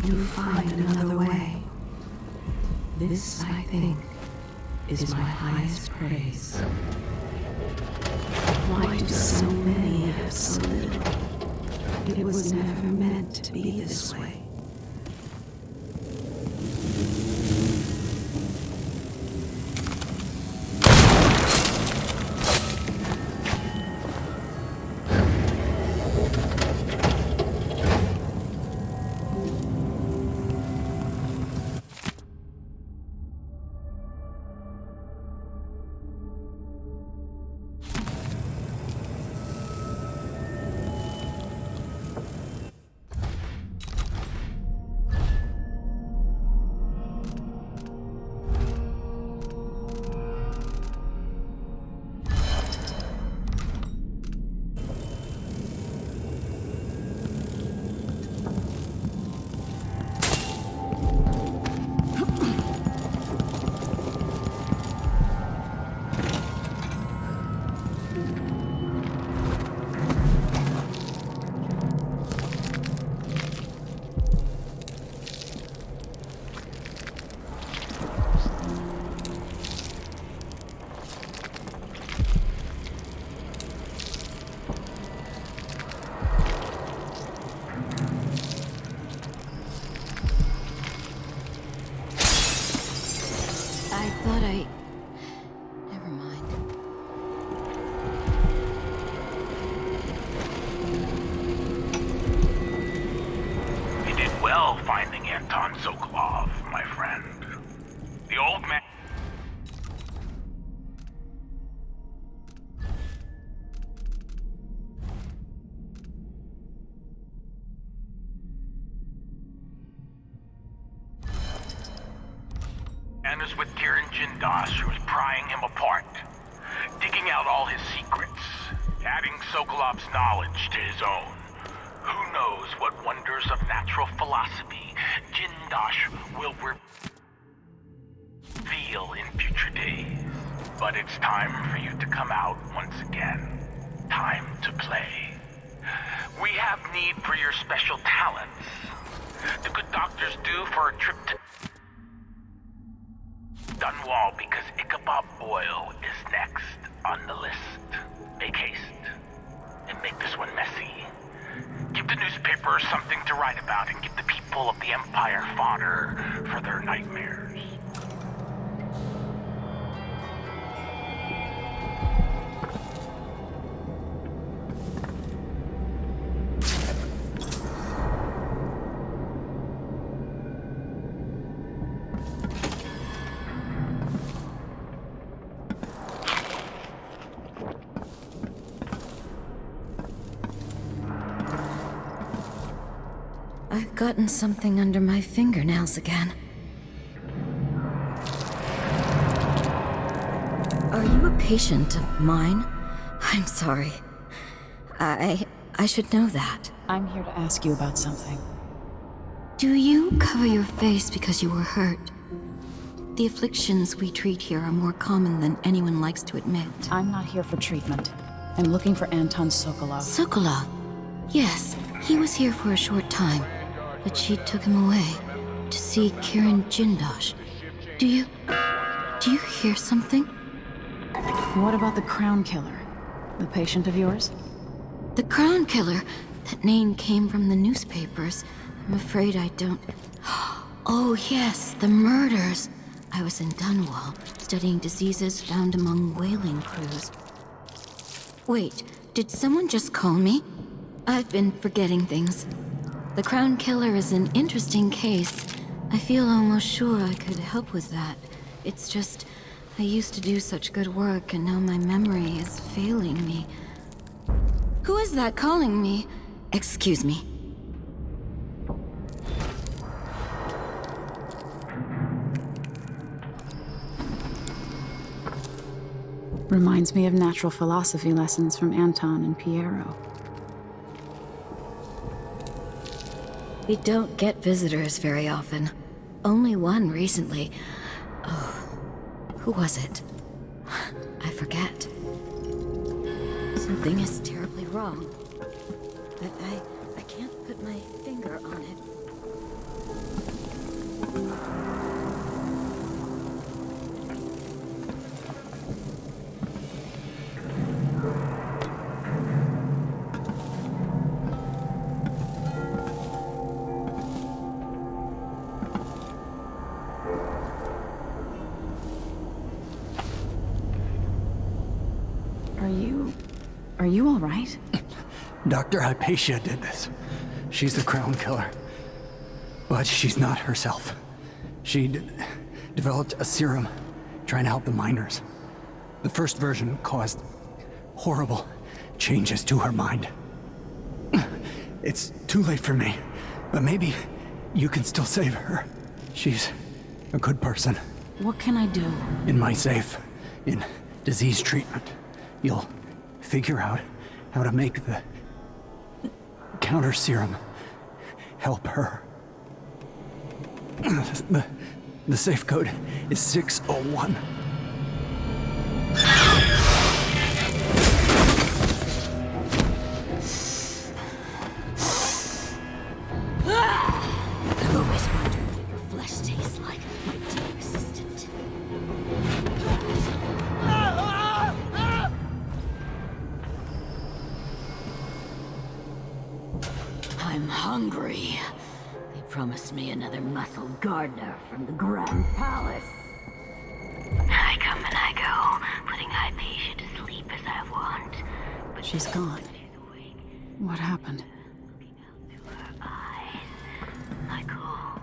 you find another way. This, I think, is my highest praise. Why do so many have so little? It was never meant to be this way. Never mind. You did well finding Anton Sokolov, my friend. The old man... and is with Kirin Jindosh, who's prying him apart, digging out all his secrets, adding Sokolov's knowledge to his own. Who knows what wonders of natural philosophy Jindosh will reveal in future days. But it's time for you to come out once again. Time to play. We have need for your special talents. The good doctors do for a trip to Dunwall, because Ichabod Boyle is next on the list. Make haste and make this one messy. Give the newspapers something to write about and give the people of the Empire fodder for their nightmares. I've gotten something under my fingernails again. Are you a patient of mine? I'm sorry. I should know that. I'm here to ask you about something. Do you cover your face because you were hurt? The afflictions we treat here are more common than anyone likes to admit. I'm not here for treatment. I'm looking for Anton Sokolov. Sokolov? Yes, he was here for a short time, but she took him away to see Kirin Jindosh. Do you hear something? What about the Crown Killer? The patient of yours? The Crown Killer? That name came from the newspapers. I'm afraid I don't... Oh yes, the murders. I was in Dunwall, studying diseases found among whaling crews. Wait, did someone just call me? I've been forgetting things. The Crown Killer is an interesting case. I feel almost sure I could help with that. It's just, I used to do such good work and now my memory is failing me. Who is that calling me? Excuse me. Reminds me of natural philosophy lessons from Anton and Piero. We don't get visitors very often. Only one recently. Oh, who was it? I forget. Something is terribly wrong. But I can't put my finger on it. Are you all right? Dr. Hypatia did this. She's the crown killer. But she's not herself. She developed a serum trying to help the miners. The first version caused horrible changes to her mind. It's too late for me, but maybe you can still save her. She's a good person. What can I do? In my safe, in disease treatment, you'll figure out how to make the counter serum help her. The safe code is 601. I've always wondered what your flesh tastes like, my dear assistant. I'm hungry. They promised me another muscle gardener from the Grand Palace. I come and I go, putting Hypatia to sleep as I want. But She's gone. What happened? My cold,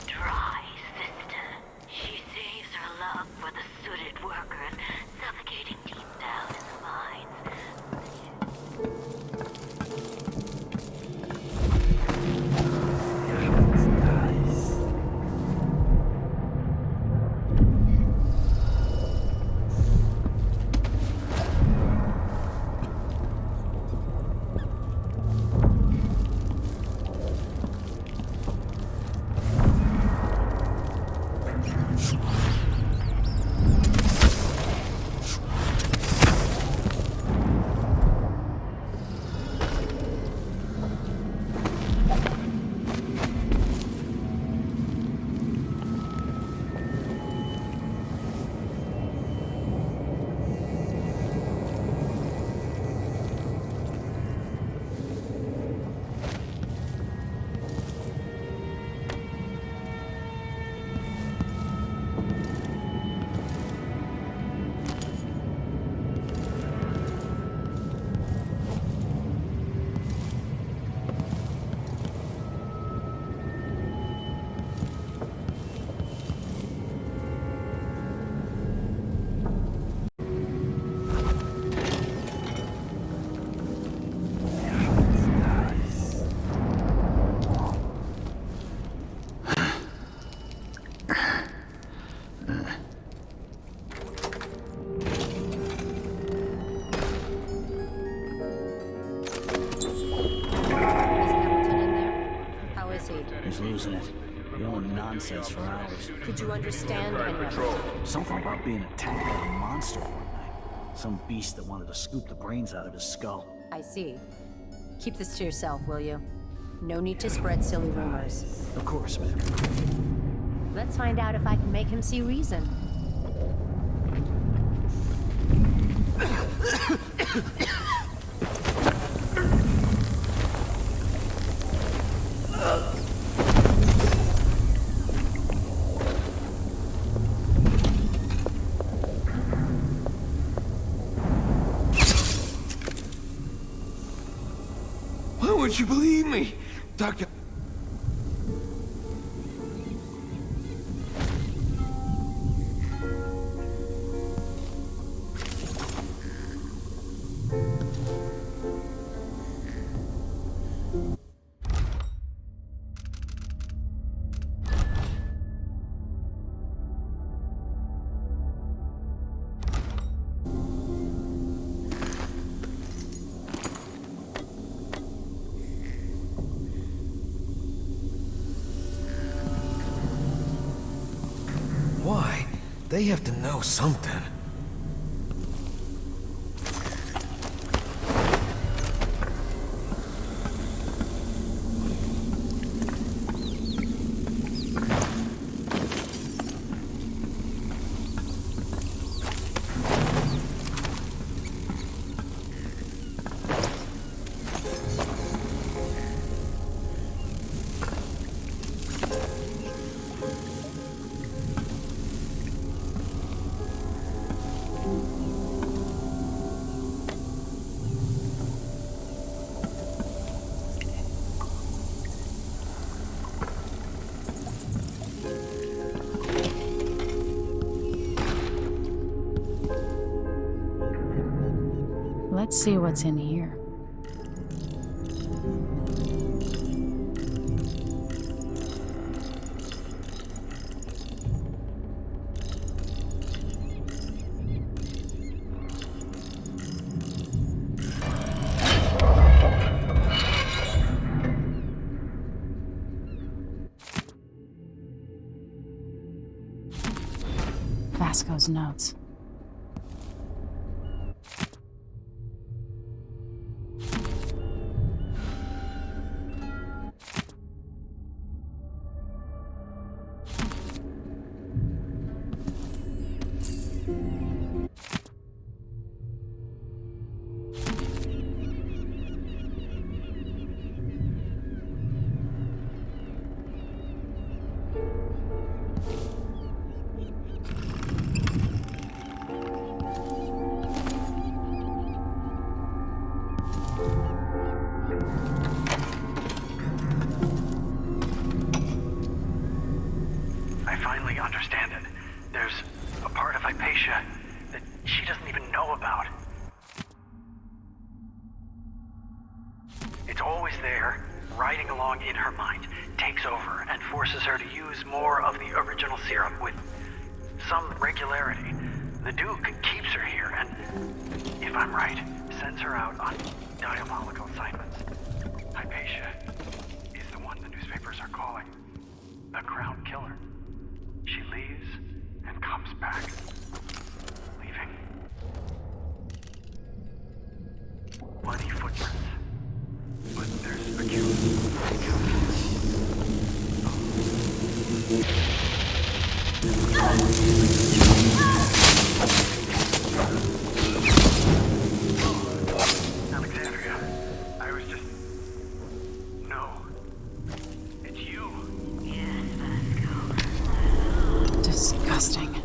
dry sister. She saves her love for the sooted workers, suffocating deep down in the mines. He's losing it. Yelling nonsense for hours. Could you understand any of it? Something about being attacked by a monster one night. Some beast that wanted to scoop the brains out of his skull. I see. Keep this to yourself, will you? No need to spread silly rumors. Of course, ma'am. Let's find out if I can make him see reason. Why won't you believe me, Doctor? Why? They have to know something. Let's see what's in here. Vasco's notes. I finally understand it. There's a part of Hypatia that she doesn't even know about. It's always there, riding along in her mind, takes over, and forces her to use more of the original serum with some regularity. The Duke keeps her here, and, if I'm right, sends her out on diabolical assignments. Hypatia is the one the newspapers are calling the Crown Killer. She leaves and comes back, leaving bloody footprints. But there's a Alexandria, I was just... No. It's you. Disgusting.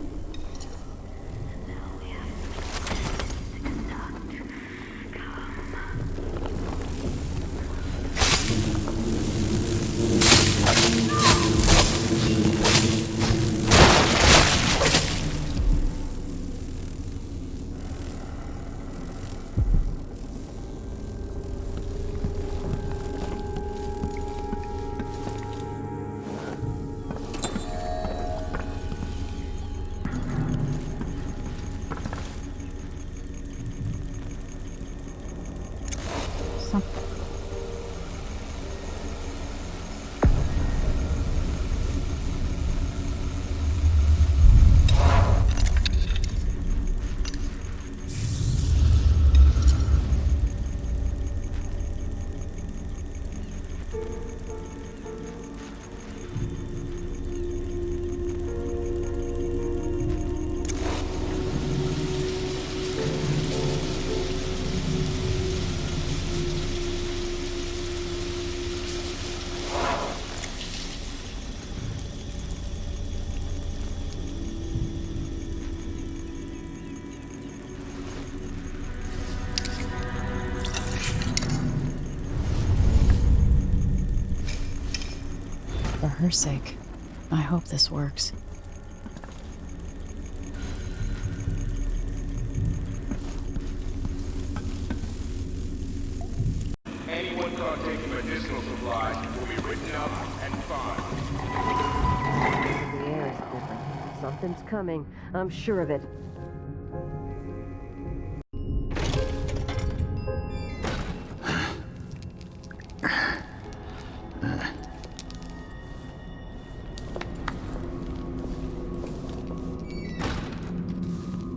For her sake, I hope this works. Anyone caught taking medicinal supplies will be written up and fined. The air is different. Something's coming. I'm sure of it.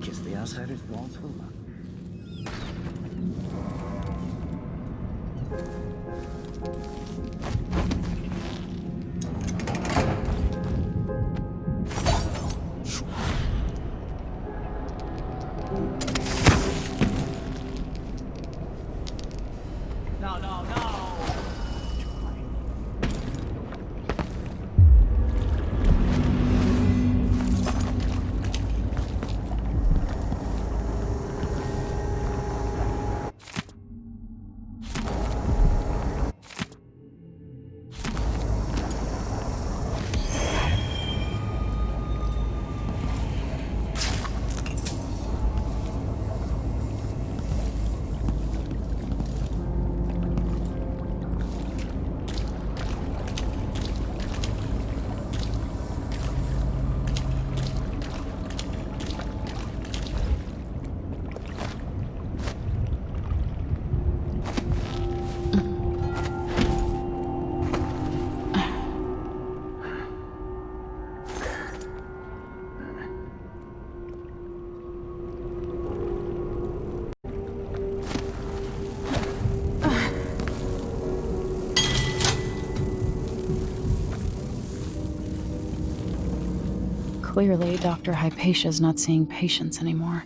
Guess the outsiders won't hold up. No, no, no! Clearly, Dr. Hypatia's not seeing patients anymore.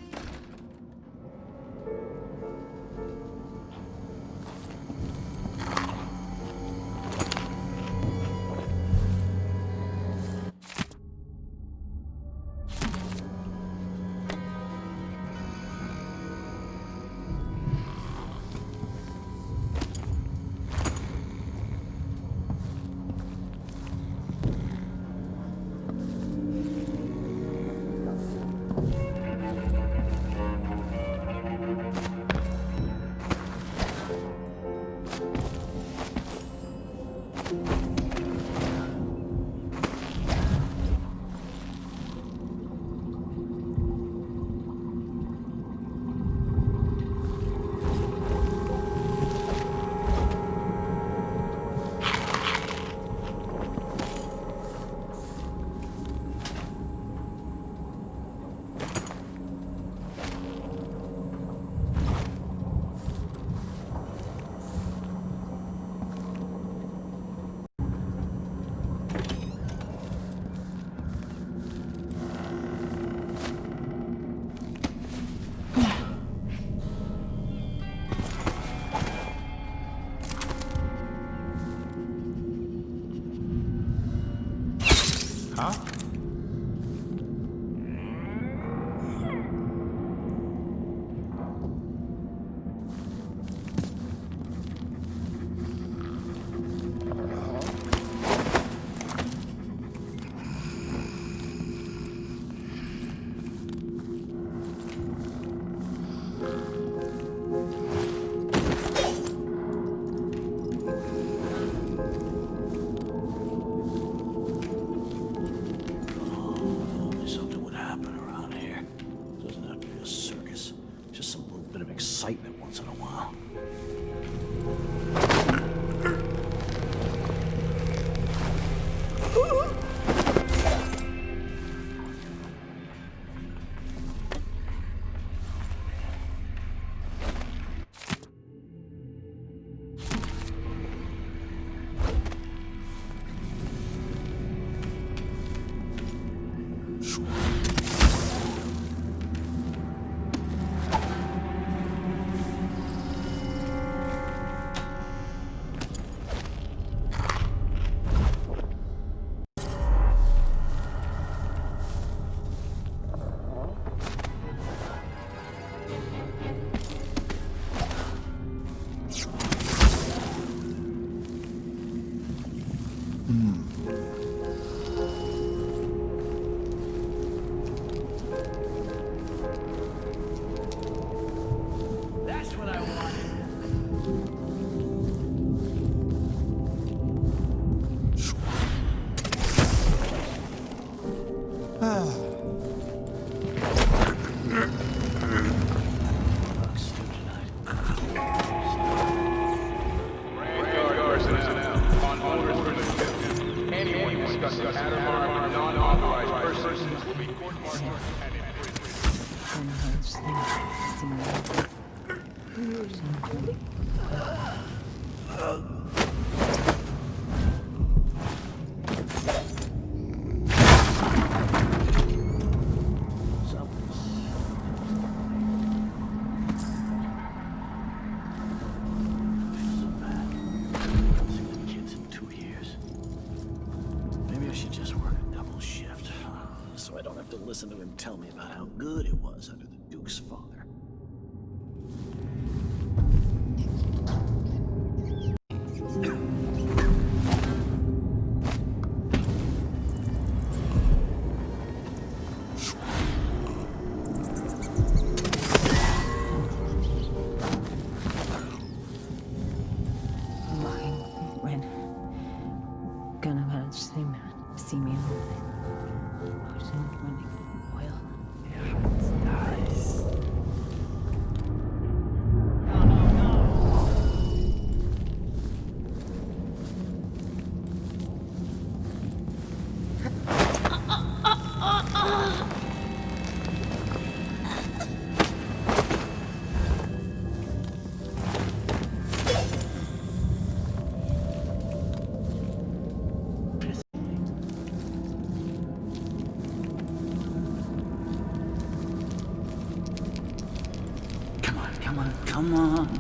Huh? Something would happen around here. Doesn't have to be a circus. Just some little bit of excitement once in a while. That's what I wanted. Maybe I should just work a double shift, so I don't have to listen to him tell me about how good it was under the Duke's father. See me oil. Come on, come on.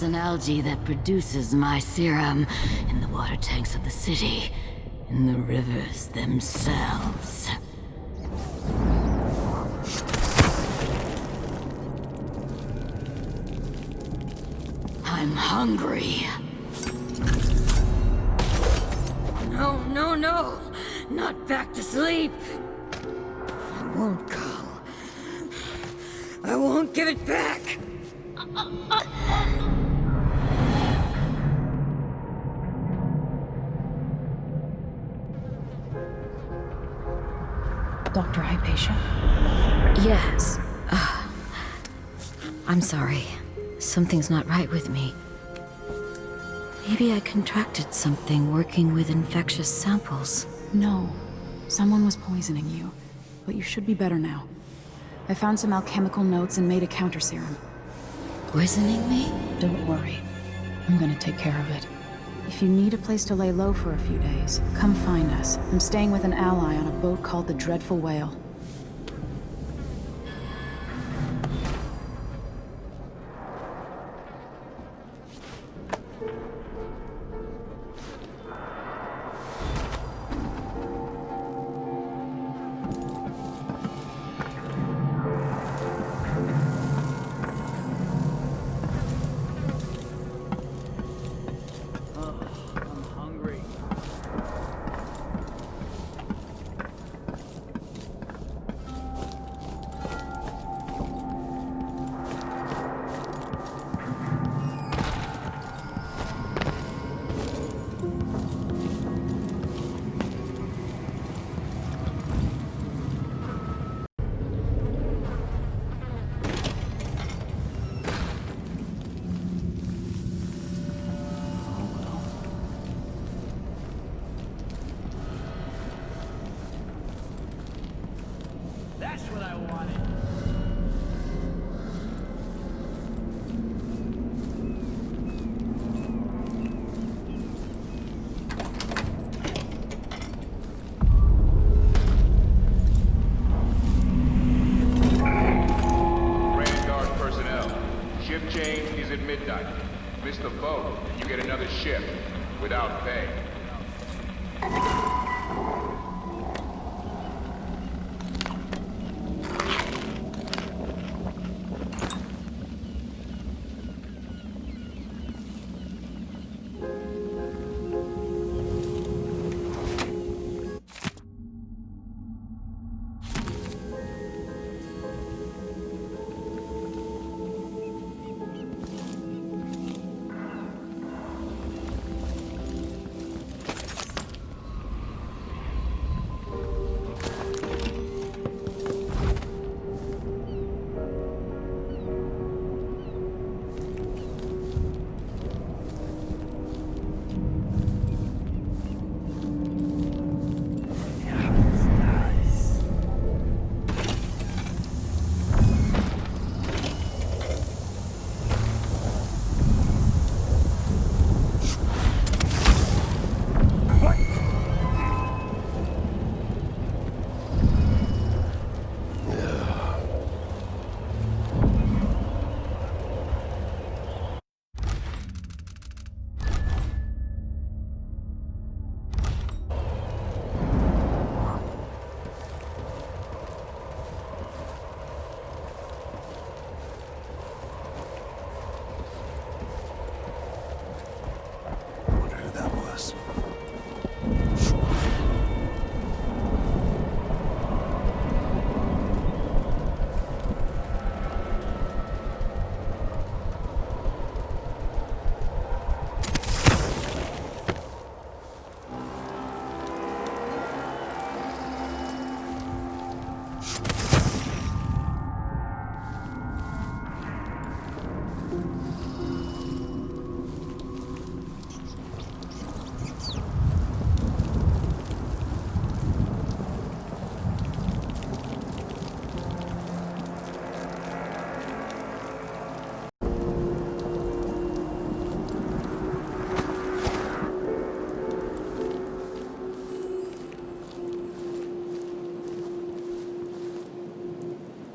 An algae that produces my serum in the water tanks of the city, in the rivers themselves. I'm hungry. No, no, no! Not back to sleep! I won't go. I won't give it back! Dr. Hypatia? Yes. I'm sorry. Something's not right with me. Maybe I contracted something working with infectious samples. No. Someone was poisoning you. But you should be better now. I found some alchemical notes and made a counter serum. Poisoning me? Don't worry. I'm gonna take care of it. If you need a place to lay low for a few days, come find us. I'm staying with an ally on a boat called the Dreadful Whale. That's what I wanted. Grand Guard personnel. Ship change is at midnight. Miss the boat, and you get another ship. Without pay.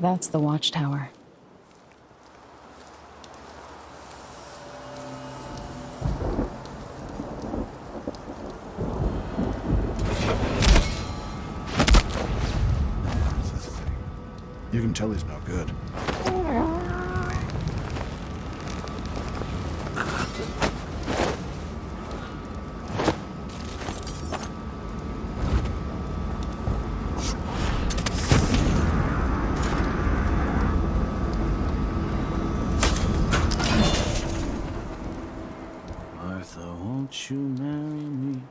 That's the watchtower. You can tell he's no good. Martha, won't you marry me?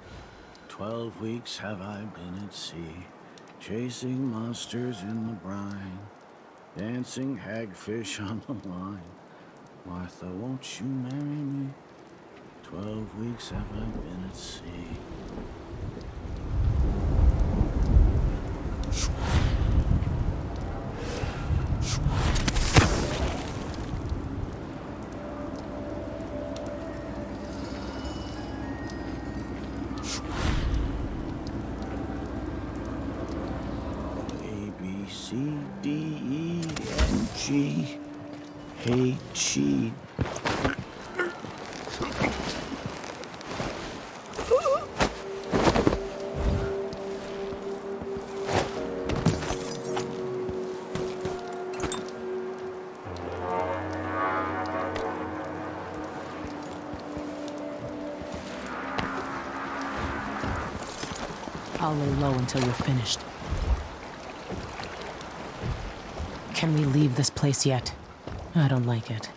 12 weeks have I been at sea, chasing monsters in the brine, dancing hagfish on the line. Martha, won't you marry me? 12 weeks have I been at sea. C, D, E, N, G, H, E. I'll lay low until you're finished. Can we leave this place yet? I don't like it.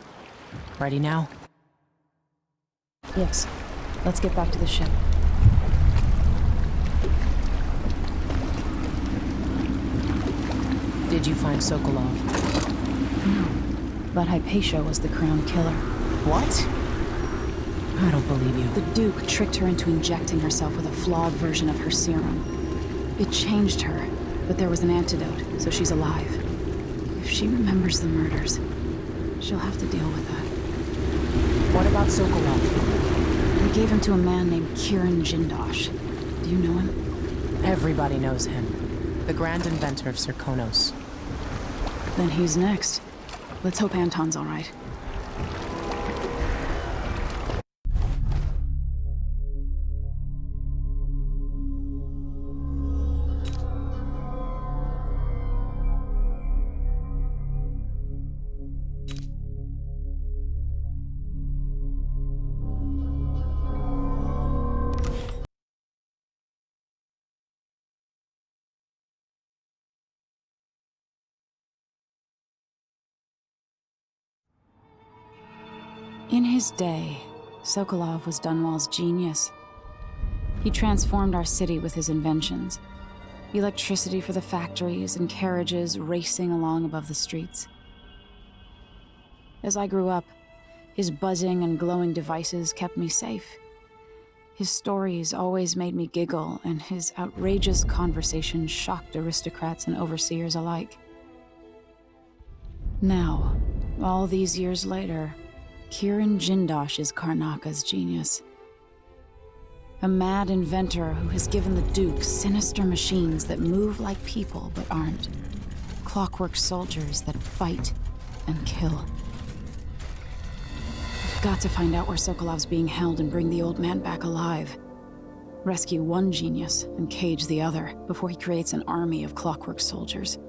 Ready now? Yes. Let's get back to the ship. Did you find Sokolov? No. But Hypatia was the crown killer. What? I don't believe you. The Duke tricked her into injecting herself with a flawed version of her serum. It changed her, but there was an antidote, so she's alive. If she remembers the murders, she'll have to deal with that. What about Sokolov? They gave him to a man named Kieran Jindosh. Do you know him? Everybody knows him. The grand inventor of Serkonos. Then he's next. Let's hope Anton's all right. In his day, Sokolov was Dunwall's genius. He transformed our city with his inventions. Electricity for the factories and carriages racing along above the streets. As I grew up, his buzzing and glowing devices kept me safe. His stories always made me giggle, and his outrageous conversations shocked aristocrats and overseers alike. Now, all these years later, Kieran Jindosh is Karnaka's genius. A mad inventor who has given the Duke sinister machines that move like people but aren't. Clockwork soldiers that fight and kill. I've got to find out where Sokolov's being held and bring the old man back alive. Rescue one genius and cage the other before he creates an army of clockwork soldiers.